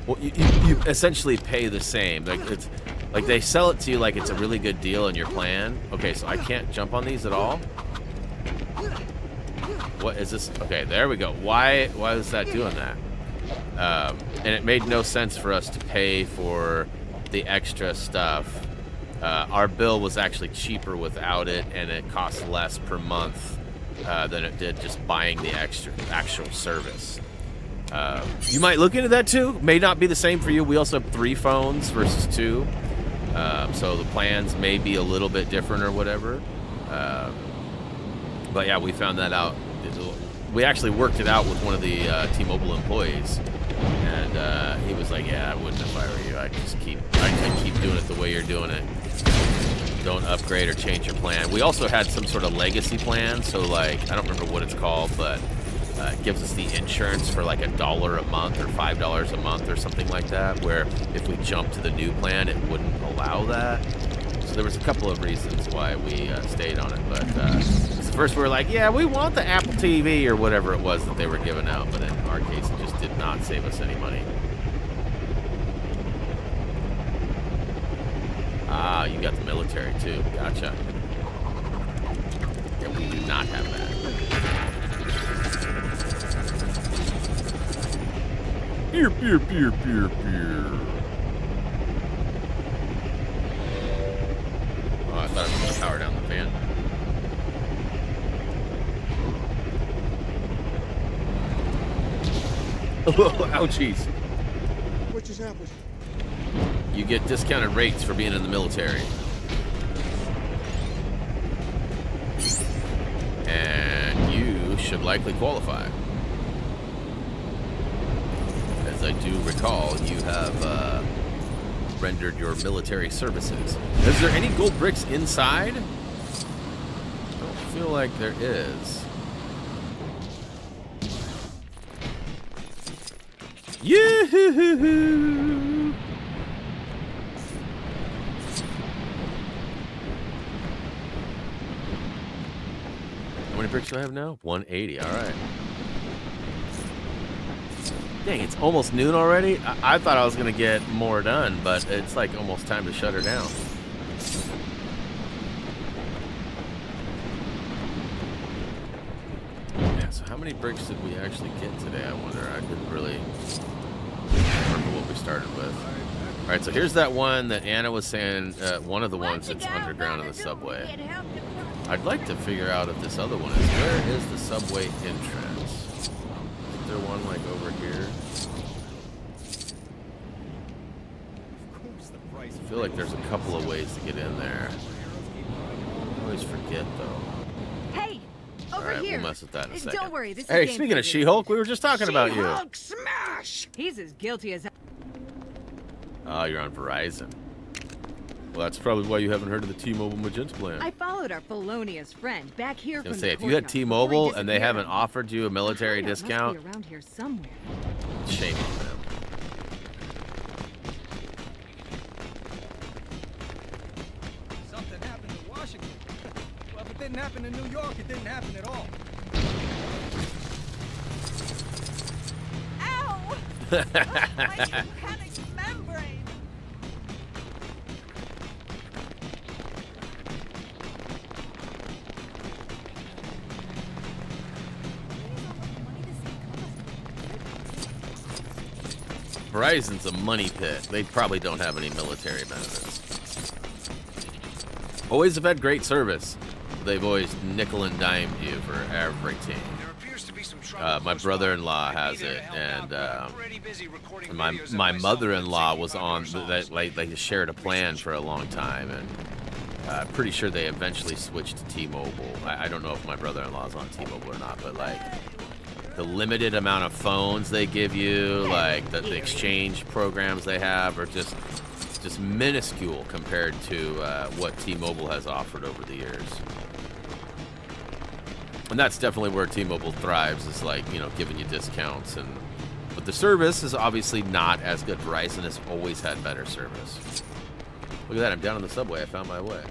Well, you essentially pay the same. Like it's like they sell it to you like it's a really good deal in your plan. Okay, so I can't jump on these at all. What is this? Okay, there we go. Why is that doing that? And it made no sense for us to pay for the extra stuff. Our bill was actually cheaper without it, and it cost less per month than it did just buying the actual service. You might look into that too. May not be the same for you. We also have 3 phones versus 2. So the plans may be a little bit different or whatever. But yeah, we found that out. We actually worked it out with one of the T-Mobile employees. And he was like, yeah, I wouldn't if I were you. I keep doing it the way you're doing it. Don't upgrade or change your plan. We also had some sort of legacy plan. So like, I don't remember what it's called, but it gives us the insurance for like $1 a month or $5 a month or something like that, where if we jump to the new plan, it wouldn't allow that. So there was a couple of reasons why we stayed on it. But first we were like, yeah, we want the Apple TV or whatever it was that they were giving out. But in our case, it just did not save us any money. Ah, you got the military too. Gotcha. Yeah, we do not have that. Peer, peer, peer, peer, peer. Oh, I thought I was going to power down the fan. Ouchies. What just happened? You get discounted rates for being in the military. And you should likely qualify. As I do recall, you have rendered your military services. Is there any gold bricks inside? I don't feel like there is. Yoo-hoo-hoo-hoo! How many bricks do I have now? 180, alright. Dang, it's almost noon already? I thought I was going to get more done, but it's like almost time to shut her down. Yeah, so how many bricks did we actually get today, I wonder? I didn't really remember what we started with. Alright, so here's that one that Anna was saying, one of the ones that's underground in the subway. I'd like to figure out if this other one is. Where is the subway entrance? Is there one like over here? I feel like there's a couple of ways to get in there. I always forget though. Hey, over Alright, here. we'll mess with that in a second. Don't worry, this hey, is speaking of She-Hulk, we were just talking about you. She-Hulk smash! He's as guilty as. Oh, you're on Verizon. Well, that's probably why you haven't heard of the T-Mobile Magenta plan. I followed our felonious friend back here from Say, the if you had courthouse T-Mobile before he and they haven't disappeared. offered you a military Must discount, be around here somewhere. shame on them. Something happened in Washington. Well, if it didn't happen in New York, it didn't happen at all. Ow! My tympanic membrane. Verizon's a money pit. They probably don't have any military benefits. Always have had great service. They've always nickel and dimed you for everything. My brother-in-law has it, and my mother-in-law was on. They shared a plan for a long time, and I'm pretty sure they eventually switched to T-Mobile. I don't know if my brother-in-law's on T-Mobile or not, but like the limited amount of phones they give you, like the exchange programs they have, are just minuscule compared to what T-Mobile has offered over the years. And that's definitely where T-Mobile thrives, is like, you know, giving you discounts, but the service is obviously not as good. Verizon has always had better service. Look at that, I'm down on the subway. I found my way.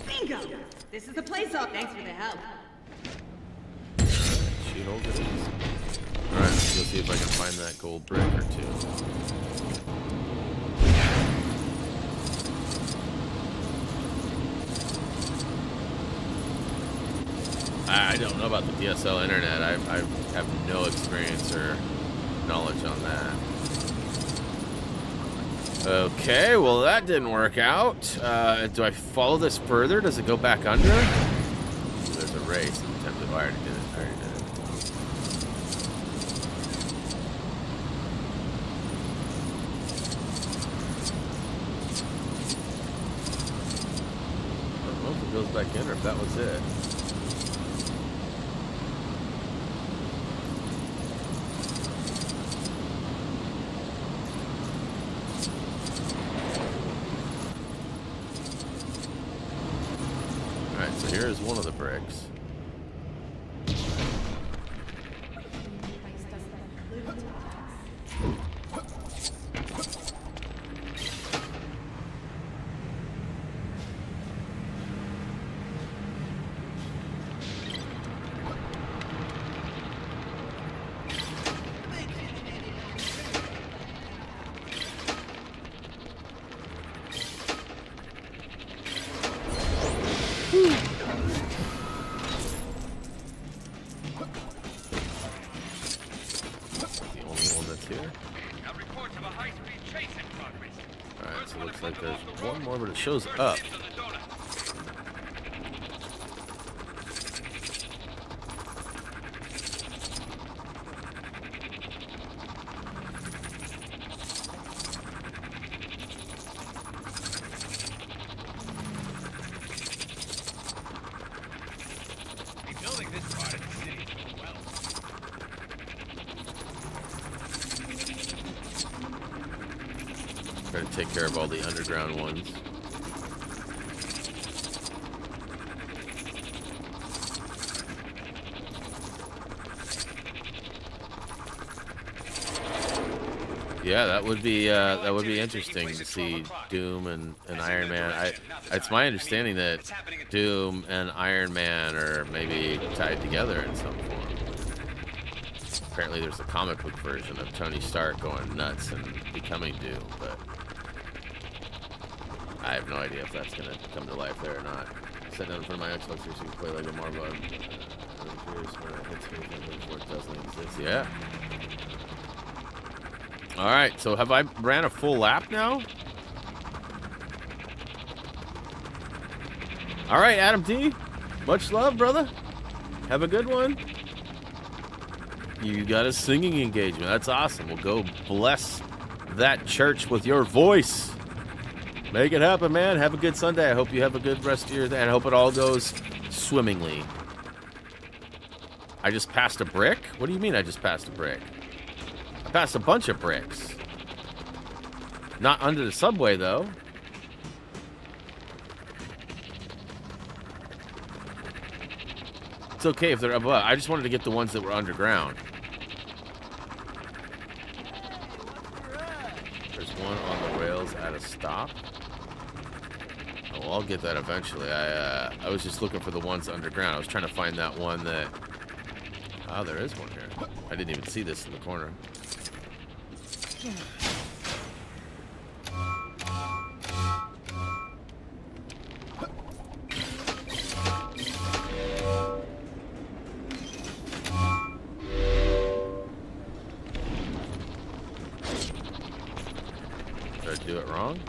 Bingo! This is the place up. Thanks for the help. She-Hulk it is. Alright, let's go see if I can find that gold brick or two. I don't know about the DSL internet. I have no experience or knowledge on that. Okay, well that didn't work out. Do I follow this further? Does it go back under? There's a race. I'm tempted. I already did it. I don't know if it goes back in or if that was it. Alright, so here is one of the bricks. One more, but it shows up. Try to take care of all the underground ones. Yeah, that would be interesting to see Doom and Iron Man. It's my understanding that Doom and Iron Man are maybe tied together in some form. Apparently, there's a comic book version of Tony Stark going nuts and becoming Doom, but I have no idea if that's gonna come to life there or not. Sit down in front of my Xbox so you can play Lego Marvel. I'm curious when it hits me before it doesn't exist. Yeah. All right, so have I ran a full lap now? All right, Adam D. Much love, brother. Have a good one. You got a singing engagement. That's awesome. We'll go bless that church with your voice. Make it happen, man. Have a good Sunday. I hope you have a good rest of your day, and I hope it all goes swimmingly. I just passed a brick? What do you mean I just passed a brick? I passed a bunch of bricks. Not under the subway, though. It's okay if they're above. I just wanted to get the ones that were underground. There's one on the rails at a stop. Oh, well, I'll get that eventually. I was just looking for the ones underground. I was trying to find that one that... Oh, there is one here. I didn't even see this in the corner. Did I do it wrong?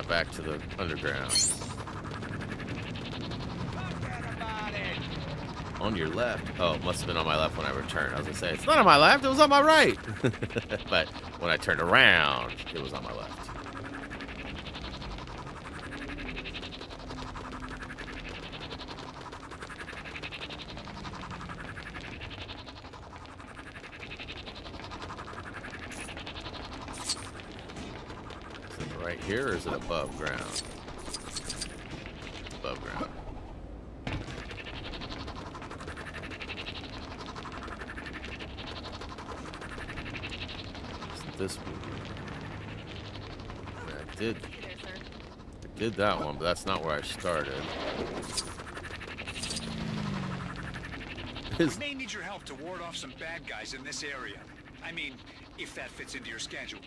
Back to the underground. On your left. Oh, it must have been on my left when I returned. I was gonna say, it's not on my left, it was on my right. But when I turned around, it was on my left. Right here, or is it above ground? Above ground. Isn't this one? I did that one, but that's not where I started. We may need your help to ward off some bad guys in this area. I mean, if that fits into your schedule.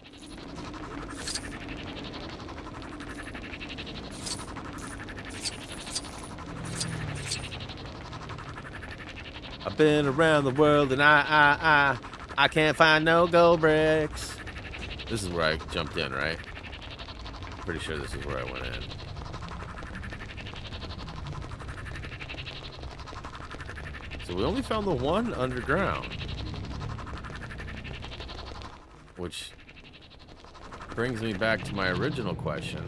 I've been around the world and I can't find no gold bricks. This is where I jumped in, right? Pretty sure this is where I went in. So we only found the one underground. Which brings me back to my original question.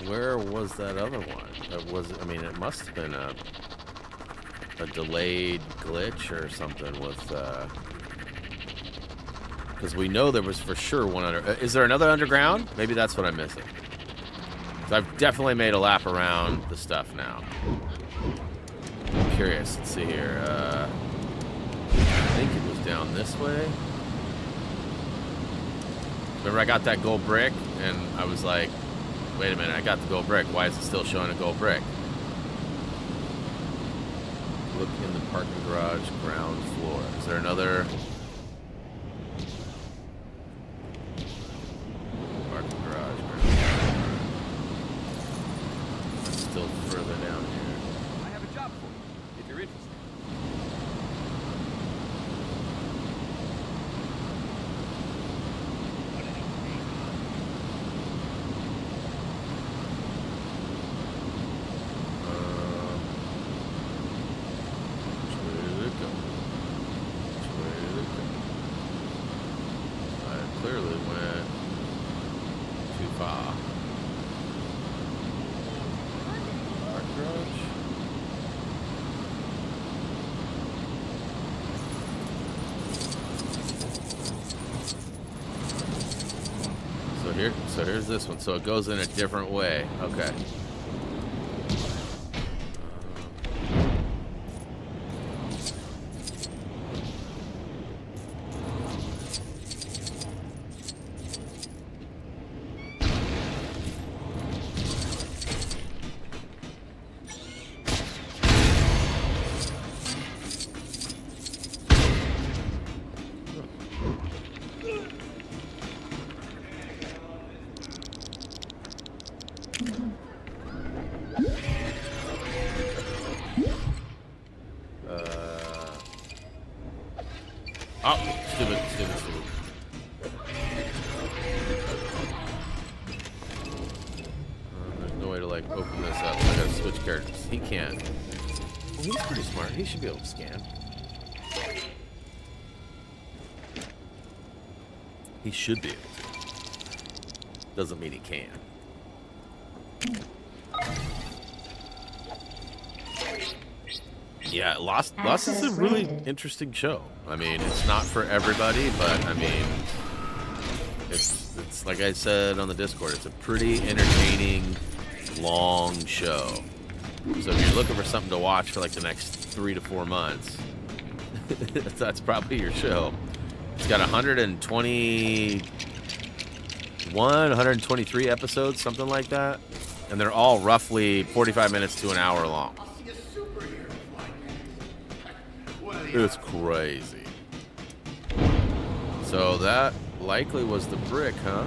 Where was that other one? I mean, it must have been a delayed glitch or something with, because we know there was for sure one under. Is there another underground? Maybe that's what I'm missing. So I've definitely made a lap around the stuff now. I'm curious. Let's see here. I think it was down this way. Remember, I got that gold brick, and I was like, wait a minute, I got the gold brick. Why is it still showing a gold brick? Look in the parking garage, ground floor. Is there another? Parking garage, ground floor. That's still further down here. I have a job for you, if you're interested. Clearly went too far. Park garage. So here's this one. So it goes in a different way. Okay. Oh, stupid. There's no way to like open this up. I gotta switch characters. He can't. Well, he's pretty smart. He should be able to scan. He should be able to. Doesn't mean he can. Yeah, Lost is a really interesting show. I mean, it's not for everybody, but I mean, it's like I said on the Discord, it's a pretty entertaining, long show. So if you're looking for something to watch for like the next 3 to 4 months, that's probably your show. It's got 123 episodes, something like that, and they're all roughly 45 minutes to an hour long. It's crazy. So that likely was the brick, huh?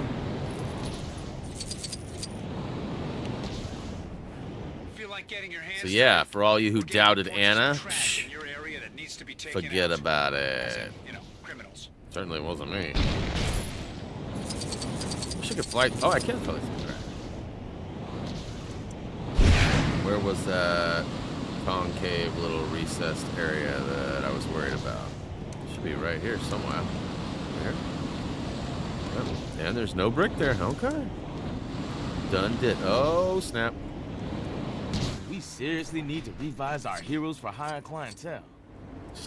Feel like getting your hands So yeah, for all you who doubted Anna, forget out. about it. You know, criminals. Certainly wasn't me. Wish I could fly. Oh, I can fly through the track. Where was that concave little recessed area that I was worried about? Should be right here somewhere. Here. Yep. And there's no brick there. Okay. Done did. Oh, snap. We seriously need to revise our heroes for higher clientele.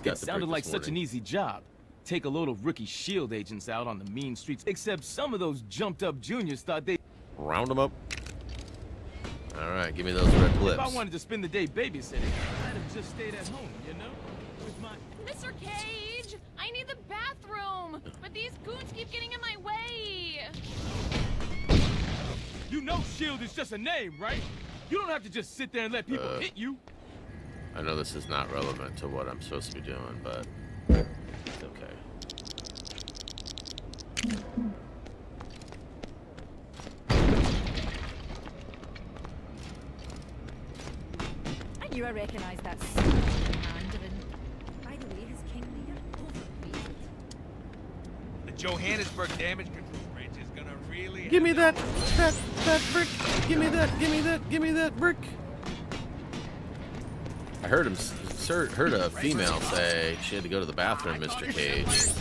It sounded like such an easy job. Take a load of rookie SHIELD agents out on the mean streets, except some of those jumped up juniors thought they... Round them up. All right, give me those red blips. If I wanted to spend the day babysitting, I'd have just stayed at home, you know? With my... Mr. Cage, I need the bathroom, but these goons keep getting in my way. You know SHIELD is just a name, right? You don't have to just sit there and let people hit you. I know this is not relevant to what I'm supposed to be doing, but it's okay. I knew I recognized that Mandarin. By the way, has King Lear overrated? The Johannesburg damage control bridge is gonna really... Give me that brick. Give me that brick. I heard a female say she had to go to the bathroom, Mr. Cage. So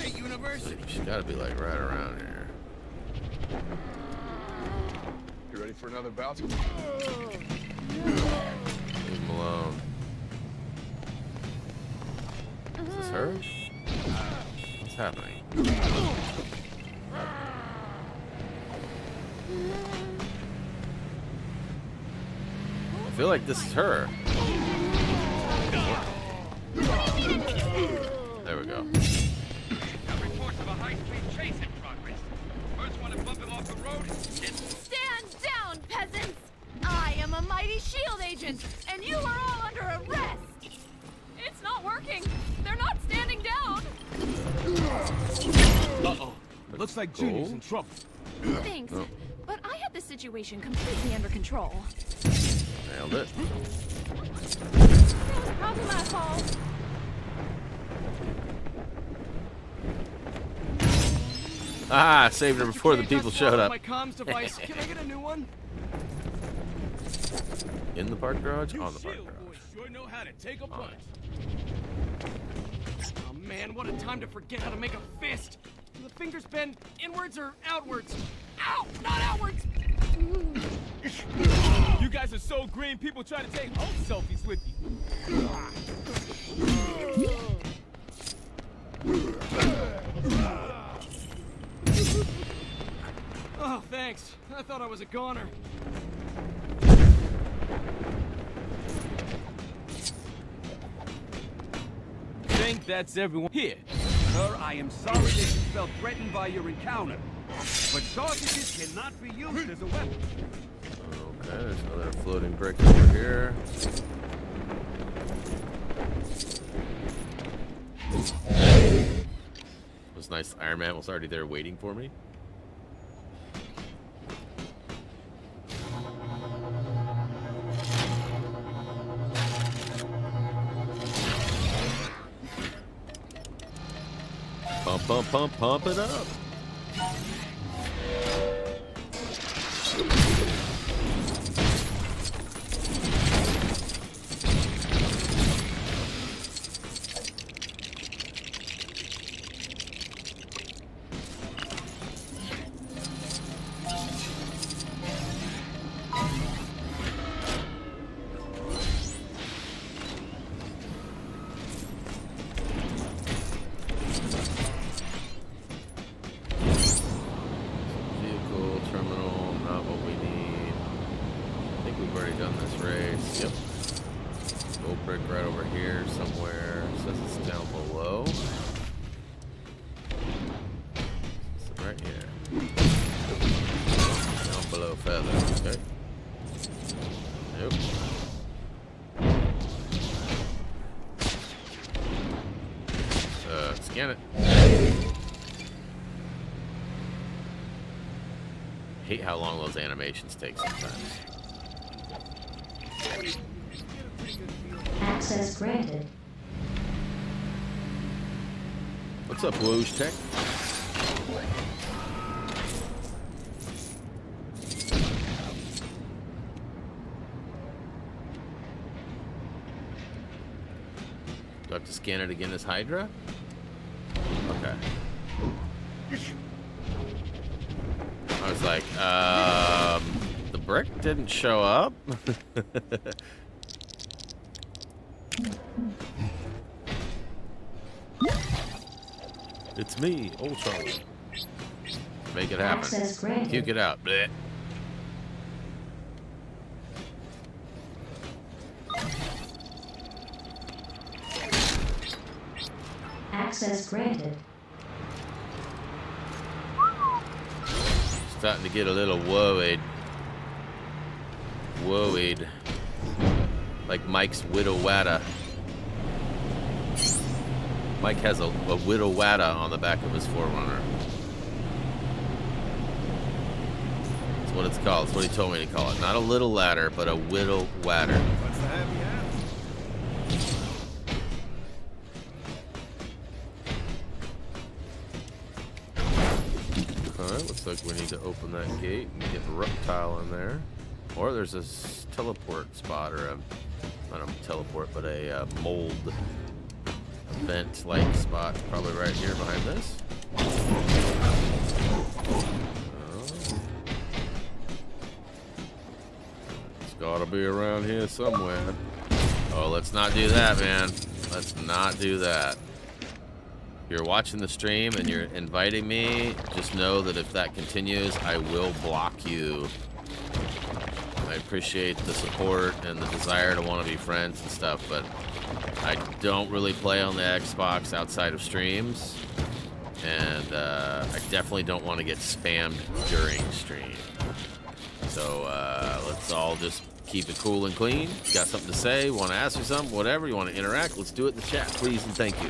she's got to be like right around here. You ready for another bout? Leave him alone. Is this her? What's happening? I feel like this is her. There we go. Reports of a high-speed chase in progress. First one to bump him off the road is... Stand down, peasants! I am a mighty SHIELD agent, and you are all under arrest! It's Looks like Junior's in trouble. Thanks, but I had the situation completely under control. Nailed it. Probably my fault. Ah, saved her before the people showed up. My comms device. Can I get a new one? In the park garage? On the park garage. Sure know how to take a punch. Oh man, what a time to forget how to make a fist. Do the fingers bend inwards or outwards? Ow! Not outwards! You guys are so green, people try to take home selfies with you. Oh, thanks. I thought I was a goner. Think that's everyone here. Sir, I am sorry that you felt threatened by your encounter, but sausages cannot be used as a weapon. Okay, there's another floating brick over here. It was nice. Iron Man was already there waiting for me. Pump it up. Scan it. Hate how long those animations take sometimes. Access granted. What's up, Woj Tech? Do I have to scan it again as Hydra? Okay. I was like, the brick didn't show up? It's me, Ultron. Make it happen. Puke it out. Blech. Access granted. Starting to get a little worried. Like Mike's Widow Wada. Mike has a Widow Wada on the back of his Forerunner. That's what it's called. That's what he told me to call it. Not a little ladder, but a Widow Wadder. What's the happy hat? Alright, looks like we need to open that gate and get a reptile in there. Or there's a teleport spot, or not a teleport, but a mold vent-like spot, probably right here behind this. It's gotta be around here somewhere. Oh, let's not do that, man. Let's not do that. If you're watching the stream and you're inviting me, just know that if that continues, I will block you. I appreciate the support and the desire to want to be friends and stuff, but I don't really play on the Xbox outside of streams, and I definitely don't want to get spammed during stream. So let's all just keep it cool and clean. You got something to say, want to ask me something, whatever, you want to interact, let's do it in the chat, please and thank you.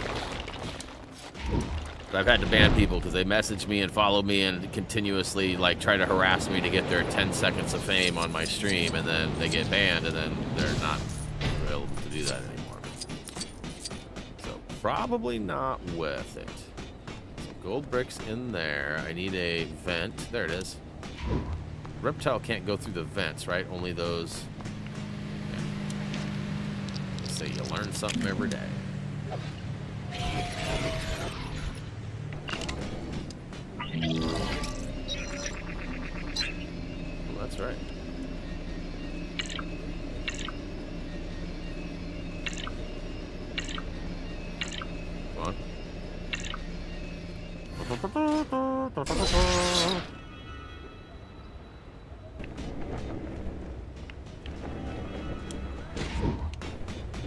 I've had to ban people because they message me and follow me and continuously like try to harass me to get their 10 seconds of fame on my stream, and then they get banned, and then they're not available to do that anymore. So probably not worth it. So gold bricks in there. I need a vent. There it is. Reptile can't go through the vents, right? Only those. Yeah. Let's say you learn something every day. Well, that's right. Come on.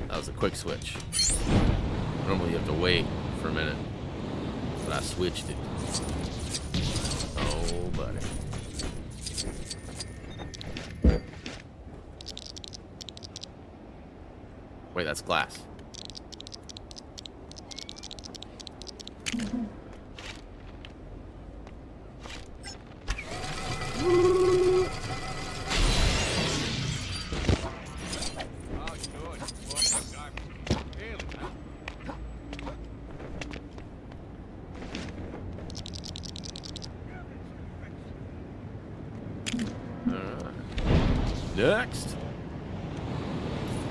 That was a quick switch. Normally you have to wait for a minute, but I switched it. Oh, buddy. Wait, that's glass. Next.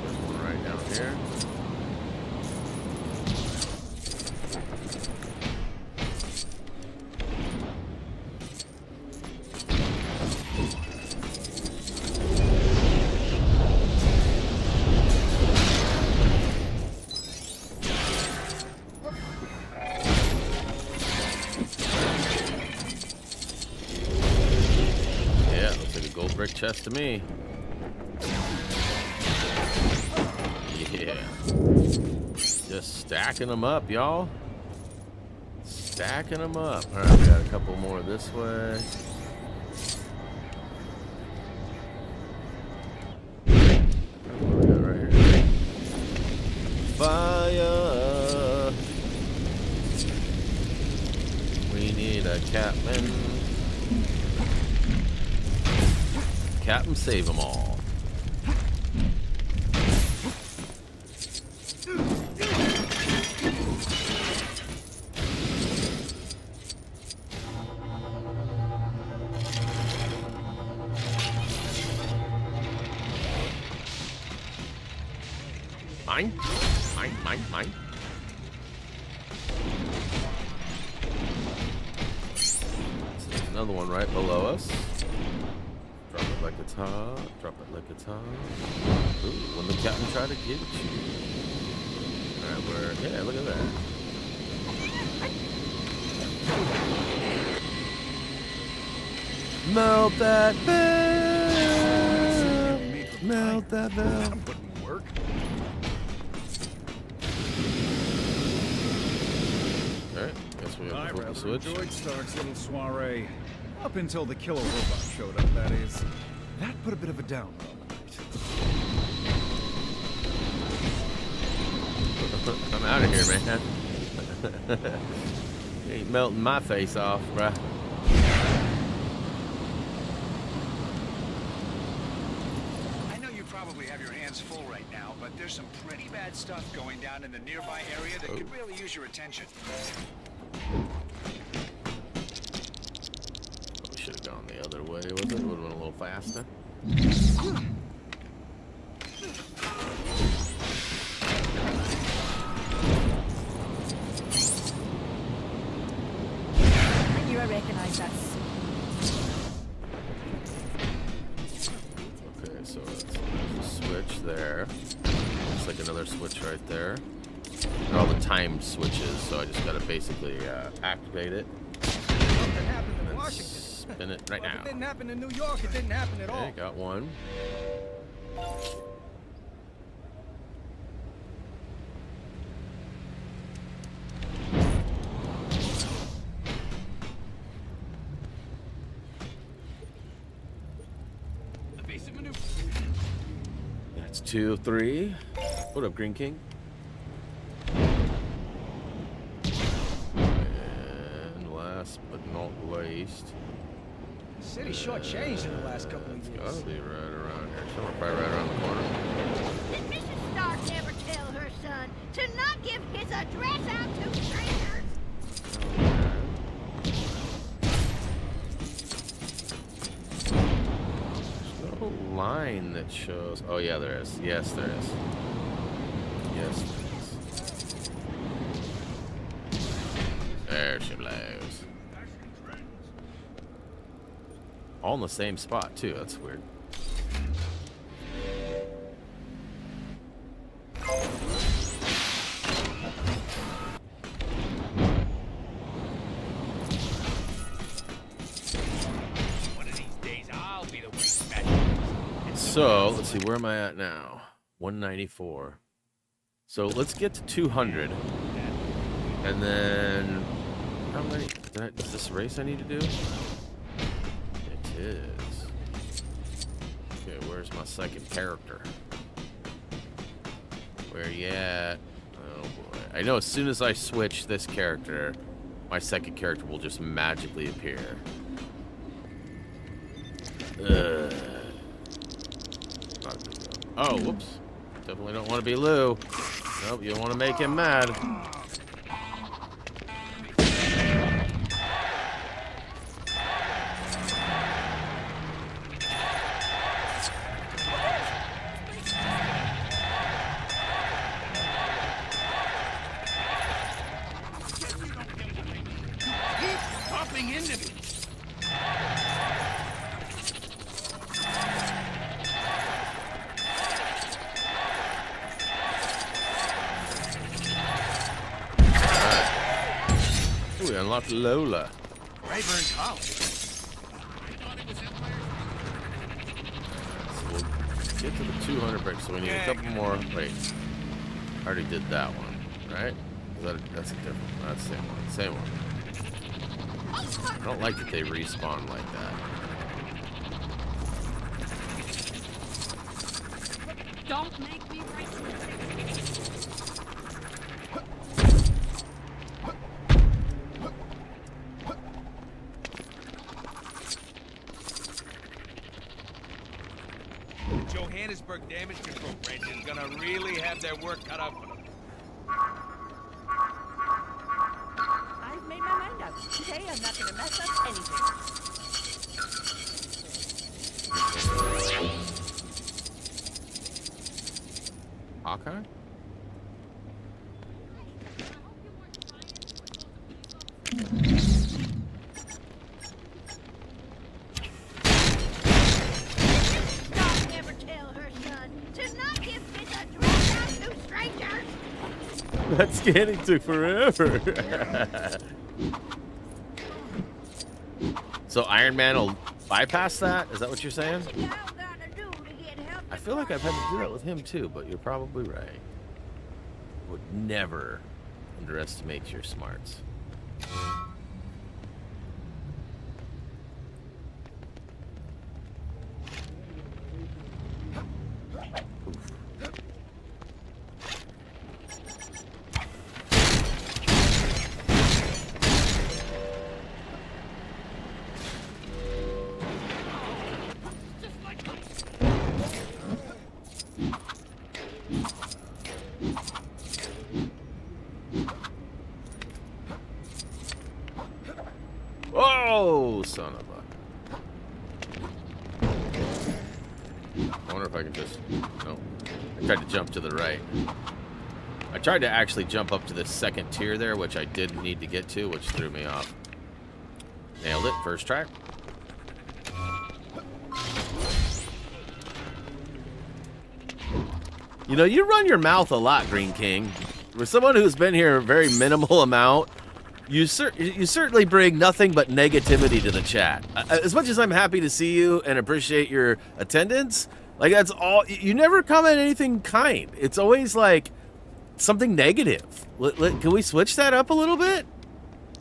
There's one right down here. Yeah, looks like a gold brick chest to me. Yeah. Just stacking them up, y'all. Stacking them up. All right, we got a couple more this way. What do we got right here? Fire. We need a captain. Captain, save them all. Mine. There's another one right below us. Drop it like it's hot. Drop it like it's hot. Ooh, when the captain tried to get you. Alright, yeah, look at that. Melt that bell. Melt that bell. That wouldn't work. Alright, guess we have to flip the switch. Enjoyed Stark's little soiree. Up until the killer robot showed up, that is. That put a bit of a down on the night. I'm out of here, man. You ain't melting my face off, bruh. I know you probably have your hands full right now, but there's some pretty bad stuff going down in the nearby area that could really use your attention. We should have gone the other way with it. Would have been a little faster. I knew I recognized that. Okay, so there's a switch there. Looks like another switch right there. They're all the timed switches, so I just gotta basically activate it. Something happened in Washington. Spin it right Well, now. if it didn't happen in New York, it didn't happen at all. Okay, got one. That's 2, 3. What up, Green King? And last but not least. The city's shortchanged in the last couple of It's years. gotta be right around here. Somewhere probably right around the corner. Did Mrs. Stark never tell her son to not give his address out to strangers? There's no line that shows. Oh, yeah, there is. Yes, there is. Yes, there is. There she blows. All in the same spot, too. That's weird. One of these days, I'll be the one smashing. So, let's see. Where am I at now? 194. So, let's get to 200. And then... How many? Is this a race I need to do? It is. Okay, where's my second character? Where you at? Oh boy. I know as soon as I switch this character, my second character will just magically appear. Oh, whoops. Definitely don't want to be Lou. Nope, you don't want to make him mad. Into me. Ooh, we unlocked Lola. Rayburn College. So we'll get to the 200 break. So we need a couple more. Wait, I already did that one, right? That's a different one. That's the same one. Same one. I don't like that they respawn like that. Don't make me write The Johannesburg damage control branch is gonna really have their work cut out for them. I've made my mind up. Today I'm not gonna mess up anything. Hawkeye? Stark never tell her son to not give his address out to strangers. That scanning took forever. So Iron Man will bypass that? Is that what you're saying? I feel like I've had to do that with him too, but you're probably right. Would never underestimate your smarts. Oh, son of a... I wonder if I can just... No. I tried to jump to the right. I tried to actually jump up to the second tier there, which I didn't need to get to, which threw me off. Nailed it. First try. You know, you run your mouth a lot, Green King. For someone who's been here a very minimal amount, you certainly bring nothing but negativity to the chat. As much as I'm happy to see you and appreciate your attendance, like that's all. You never comment anything kind. It's always like something negative. Can we switch that up a little bit?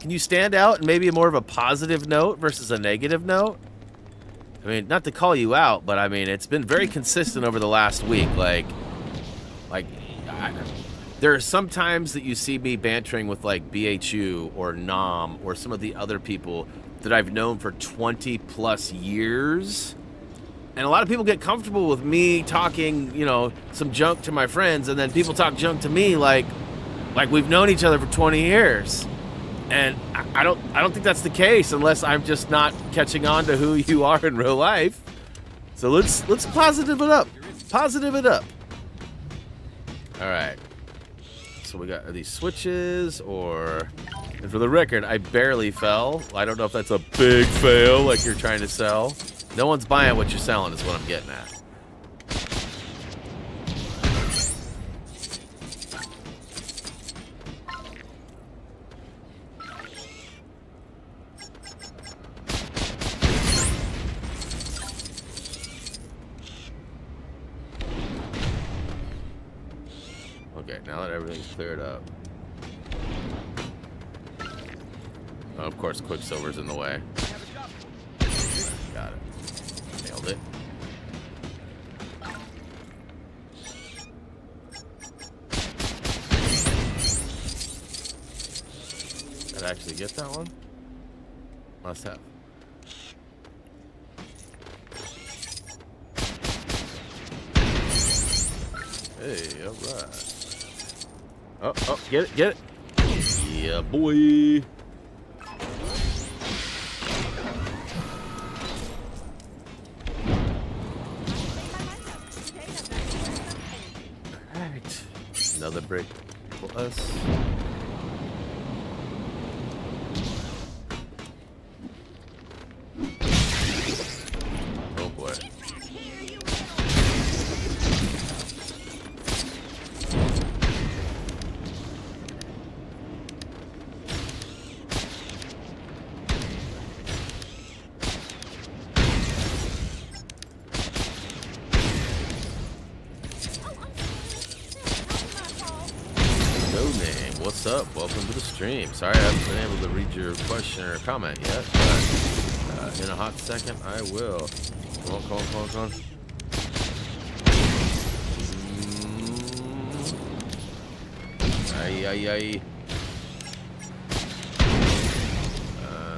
Can you stand out and maybe more of a positive note versus a negative note? I mean, not to call you out, but I mean, it's been very consistent over the last week. Like there are some times that you see me bantering with like BHU or Nom or some of the other people that I've known for 20 plus years. And a lot of people get comfortable with me talking, you know, some junk to my friends, and then people talk junk to me like we've known each other for 20 years. And I don't think that's the case unless I'm just not catching on to who you are in real life. So let's positive it up. Positive it up. All right. So we got, are these switches or... And for the record, I barely fell. I don't know if that's a big fail like you're trying to sell. No one's buying what you're selling is what I'm getting at. Okay, now that everything's cleared up. Oh, of course, Quicksilver's in the way. Got it. Nailed it. Did I actually get that one? Must have. Hey, alright. Oh, get it. Yeah, boy. Alright. Another break for us. Oh boy. What's up? Welcome to the stream. Sorry I haven't been able to read your question or comment yet, but in a hot second I will. Come on. Aye.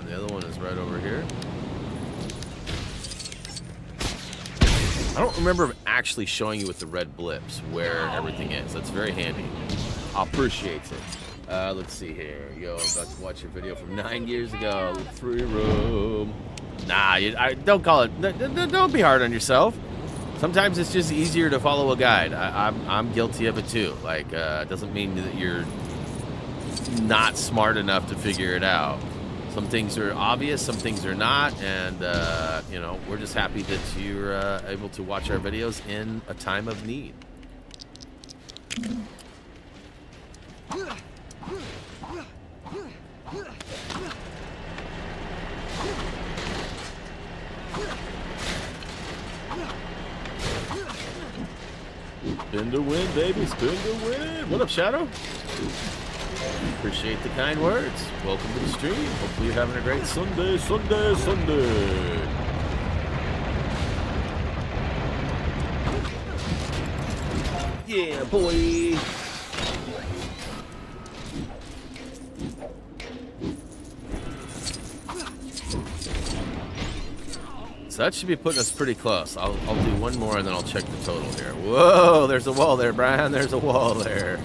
The other one is right over here. I don't remember actually showing you with the red blips where everything is. That's very handy. I appreciate it. Let's see here. Yo, I'm about to watch your video from 9 years ago. Free room. Nah, don't call it. Don't be hard on yourself. Sometimes it's just easier to follow a guide. I'm guilty of it too. Like, it doesn't mean that you're not smart enough to figure it out. Some things are obvious, some things are not, and you know, we're just happy that you're able to watch our videos in a time of need. Spin to win, baby. Spin to win. What up, Shadow? Appreciate the kind words. Welcome to the stream. Hopefully you're having a great Sunday. Yeah, boy. So that should be putting us pretty close. I'll do one more and then I'll check the total here. Whoa, there's a wall there, Brian. There's a wall there.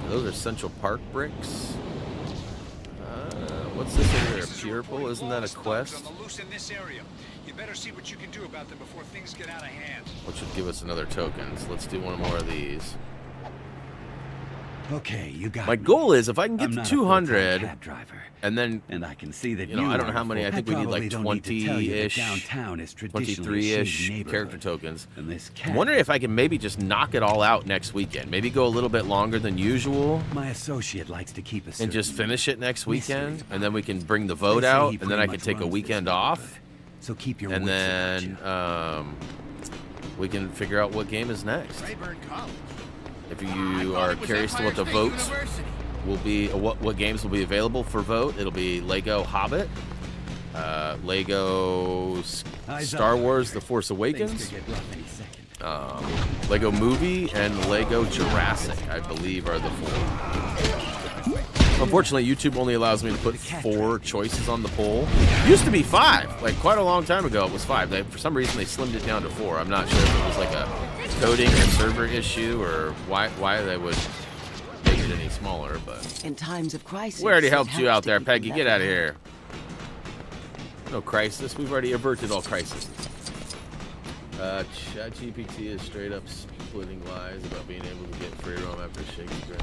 Those are Central Park bricks. What's this over there? Purple? Isn't that a quest? You better see what you can do about them before things get out of hand. Which should give us another token. So let's do one more of these. Okay, you got my goal is if I can get to 200, and then I can see that you know I don't know how many. I think we need like 20-ish, 23-ish character tokens. I'm wondering if I can maybe just knock it all out next weekend. Maybe go a little bit longer than usual. My associate likes to keep us and just finish it next weekend, and then we can bring the vote out, and then I can take a weekend off. So keep your and then we can figure out what game is next. If you are curious to what the votes will be, what games will be available for vote, it'll be Lego Hobbit, Lego Star Wars The Force Awakens, Lego Movie and Lego Jurassic, I believe, are the 4. Unfortunately, YouTube only allows me to put 4 choices on the poll. It used to be 5, like quite a long time ago. It was 5. For some reason, they slimmed it down to 4. I'm not sure if it was like a coding or server issue or why they would make it any smaller. But in times of crisis, we already helped you out there, Peggy. Get out of here. No crisis. We've already averted all crises. ChatGPT is straight up splitting lies about being able to get free roam after Shakespeare.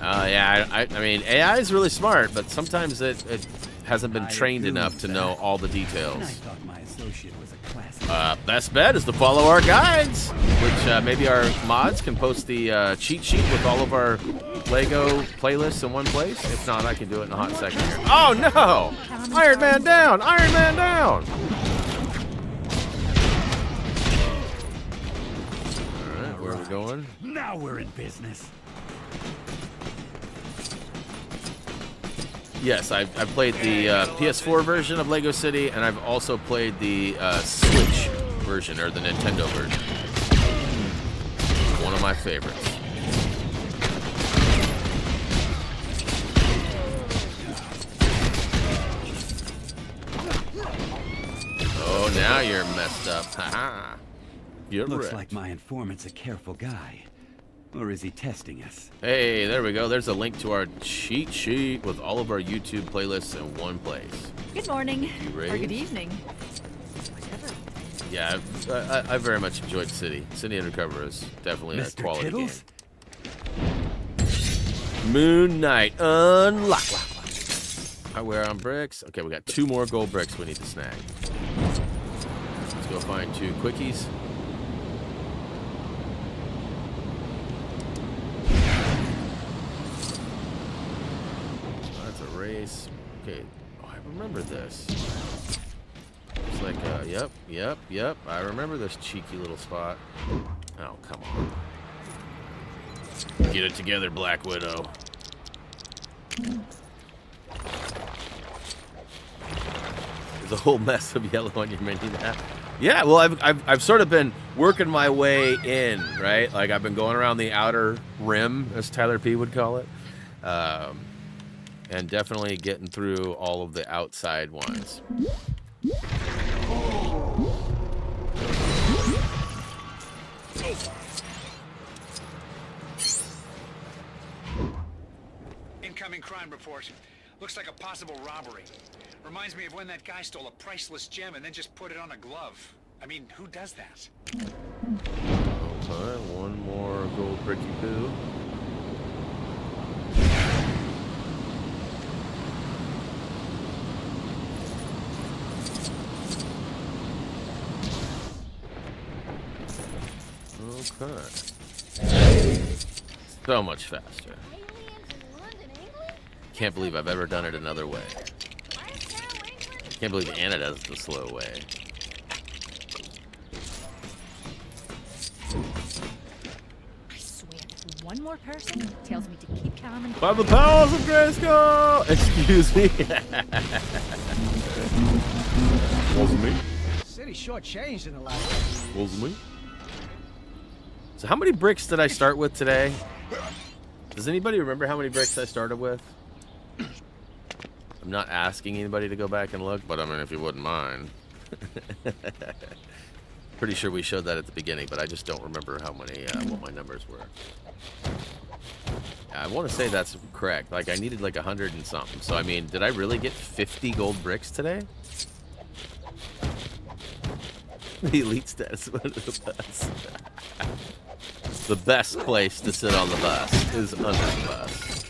Yeah, I mean, AI is really smart, but sometimes it hasn't been trained enough to know all the details. I thought my associate was a classic. Best bet is to follow our guides, which maybe our mods can post the cheat sheet with all of our Lego playlists in one place. If not, I can do it in a hot second here. Oh no! Iron Man down! Iron Man down! Alright, where are we going? Now we're in business. Yes, I've played the PS4 version of Lego City, and I've also played the Switch version, or the Nintendo version. One of my favorites. Oh, now you're messed up. Haha. Looks like my informant's a careful guy. Or is he testing us? Hey, there we go. There's a link to our cheat sheet with all of our YouTube playlists in one place. Good morning. Or good evening. Yeah, I very much enjoyed City. City Undercover is definitely a quality game. Moon Knight unlock. I wear on bricks. Okay, we got 2 more gold bricks we need to snag. Let's go find 2 quickies. Race. Okay. Oh, I remember this. It's like, yep. I remember this cheeky little spot. Oh, come on. Get it together, Black Widow. There's a whole mess of yellow on your mini map. Yeah, well, I've sort of been working my way in, right? Like, I've been going around the outer rim, as Tyler P would call it. And definitely getting through all of the outside ones. Incoming crime report. Looks like a possible robbery. Reminds me of when that guy stole a priceless gem and then just put it on a glove. I mean, who does that? Okay, 1 more gold bricky poo. Okay. So much faster. Can't believe I've ever done it another way. Can't believe Anna does it the slow way. I swear, if one more person tells me to keep calm and By the powers of Grayskull! Excuse me. Wasn't me. City short changed in the last. Wasn't me. So how many bricks did I start with today? Does anybody remember how many bricks I started with? I'm not asking anybody to go back and look, but I mean, if you wouldn't mind. Pretty sure we showed that at the beginning, but I just don't remember how many, what my numbers were. I want to say that's correct. Like, I needed like 100 and something. So, I mean, did I really get 50 gold bricks today? The elite status one of the best. The best place to sit on the bus is under the bus.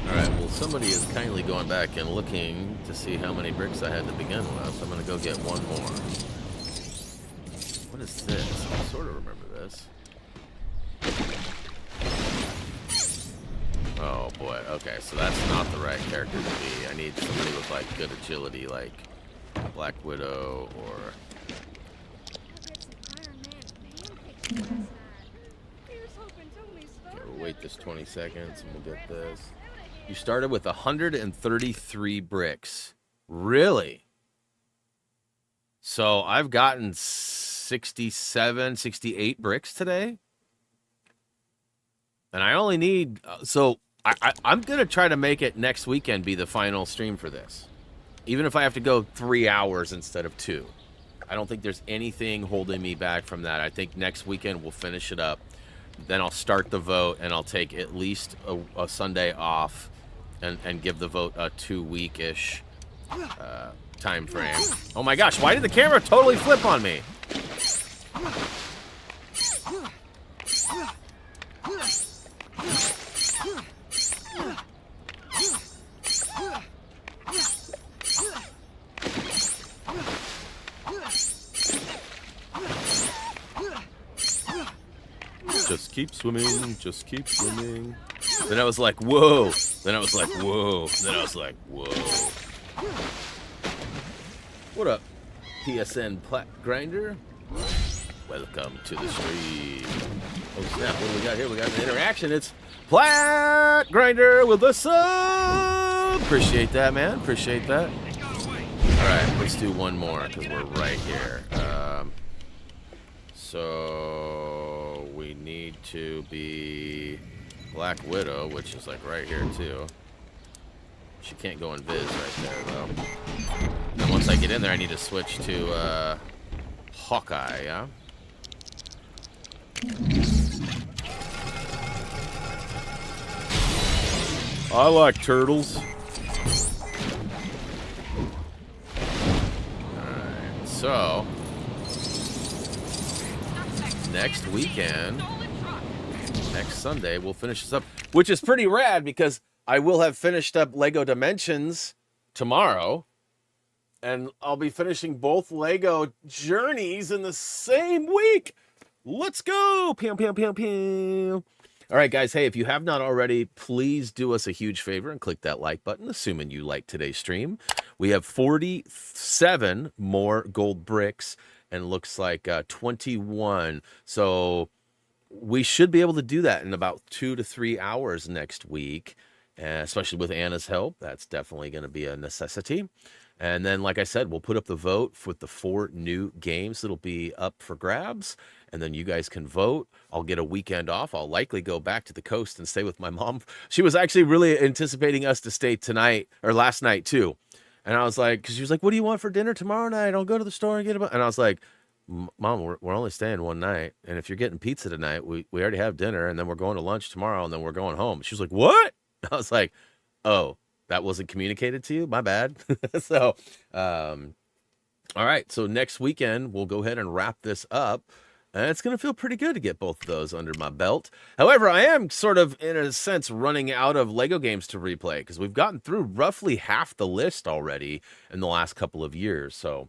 Alright, well, somebody is kindly going back and looking to see how many bricks I had to begin with. I'm going to go get 1 more. What is this? I sort of remember this. Oh boy, okay, so that's not the right character to be. I need somebody with like good agility, like Black Widow or... We'll wait this 20 seconds and we'll get this. You started with 133 bricks. Really? So I've gotten 67, 68 bricks today. And I only need... So I'm going to try to make it next weekend be the final stream for this. Even if I have to go 3 hours instead of 2. I don't think there's anything holding me back from that. I think next weekend we'll finish it up. Then I'll start the vote, and I'll take at least a Sunday off and give the vote a 2-week-ish time frame. Oh my gosh, why did the camera totally flip on me? Just keep swimming, just keep swimming. Then I was like, whoa. Then I was like, whoa. Then I was like, whoa. What up, PSN Plat Grinder? Welcome to the stream. Oh snap, what do we got here? We got an interaction. It's Plat Grinder with the sub. Appreciate that, man. Appreciate that. All right, let's do one more because we're right here. So we need to be Black Widow, which is like right here too. She can't go in Viz right there though. And once I get in there, I need to switch to Hawkeye, yeah? I like turtles. Alright, so next weekend, next Sunday, we'll finish this up, which is pretty rad because I will have finished up Lego Dimensions tomorrow, and I'll be finishing both Lego Journeys in the same week. Let's go! Pew, pew, pew, pew. All right, guys. Hey, if you have not already, please do us a huge favor and click that like button, assuming you like today's stream. We have 47 more gold bricks and looks like 21. So we should be able to do that in about 2 to 3 hours next week, especially with Anna's help. That's definitely going to be a necessity. And then, like I said, we'll put up the vote with the 4 new games that'll be up for grabs. And then you guys can vote. I'll get a weekend off. I'll likely go back to the coast and stay with my mom. She was actually really anticipating us to stay tonight or last night too. And I was like, because she was like, what do you want for dinner tomorrow night? I'll go to the store and get a... And I was like, Mom, we're only staying one night. And if you're getting pizza tonight, we already have dinner. And then we're going to lunch tomorrow. And then we're going home. She was like, what? I was like, oh, that wasn't communicated to you? My bad. So, all right. So next weekend, we'll go ahead and wrap this up. And it's going to feel pretty good to get both of those under my belt. However, I am sort of, in a sense, running out of Lego games to replay because we've gotten through roughly half the list already in the last couple of years. So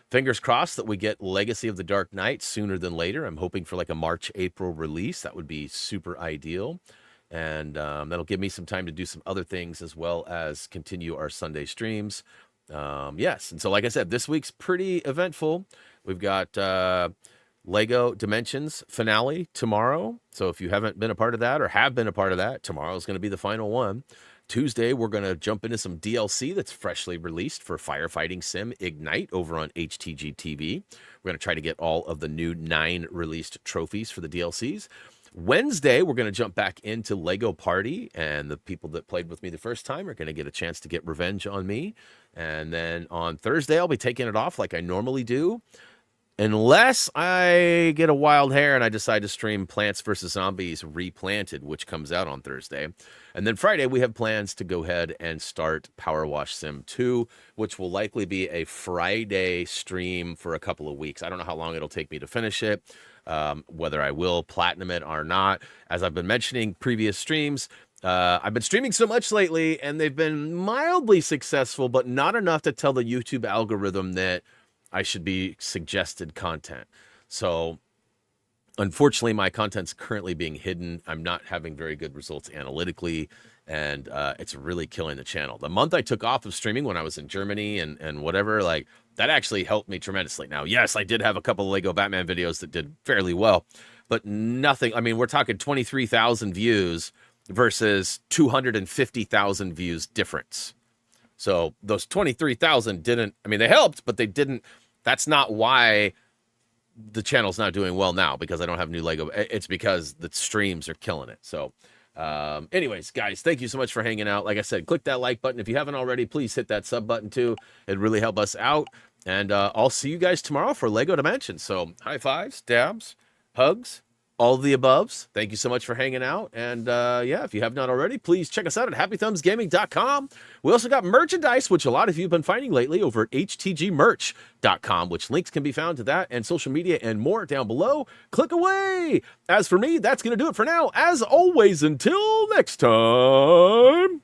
fingers crossed that we get Legacy of the Dark Knight sooner than later. I'm hoping for like a March, April release. That would be super ideal. And that'll give me some time to do some other things as well as continue our Sunday streams. Yes. And so, like I said, this week's pretty eventful. We've got Lego Dimensions finale tomorrow. So if you haven't been a part of that or have been a part of that, tomorrow is going to be the final one. Tuesday, we're going to jump into some DLC that's freshly released for Firefighting Sim Ignite over on HTG TV. We're going to try to get all of the new 9 released trophies for the DLCs. Wednesday, we're going to jump back into Lego Party, and the people that played with me the first time are going to get a chance to get revenge on me. And then on Thursday, I'll be taking it off like I normally do, unless I get a wild hair and I decide to stream Plants vs. Zombies Replanted, which comes out on Thursday. And then Friday, we have plans to go ahead and start Power Wash Sim 2, which will likely be a Friday stream for a couple of weeks. I don't know how long it'll take me to finish it. Whether I will platinum it or not. As I've been mentioning previous streams, I've been streaming so much lately and they've been mildly successful, but not enough to tell the YouTube algorithm that I should be suggested content. So Unfortunately, my content's currently being hidden. I'm not having very good results analytically, and it's really killing the channel. The month I took off of streaming when I was in Germany and whatever, like, that actually helped me tremendously. Now, yes, I did have a couple of Lego Batman videos that did fairly well, but nothing. I mean, we're talking 23,000 views versus 250,000 views difference. So those 23,000 didn't, I mean, they helped, but they didn't. That's not why the channel's not doing well now, because I don't have new Lego. It's because the streams are killing it. So anyways, guys, thank you so much for hanging out. Like I said, click that like button. If you haven't already, please hit that sub button too. It'd really help us out. And I'll see you guys tomorrow for Lego Dimensions. So high fives, dabs, hugs, all of the aboves. Thank you so much for hanging out. And yeah, if you have not already, please check us out at HappyThumbsGaming.com. We also got merchandise, which a lot of you have been finding lately over at HTGmerch.com, which links can be found to that and social media and more down below. Click away. As for me, that's going to do it for now. As always, until next time.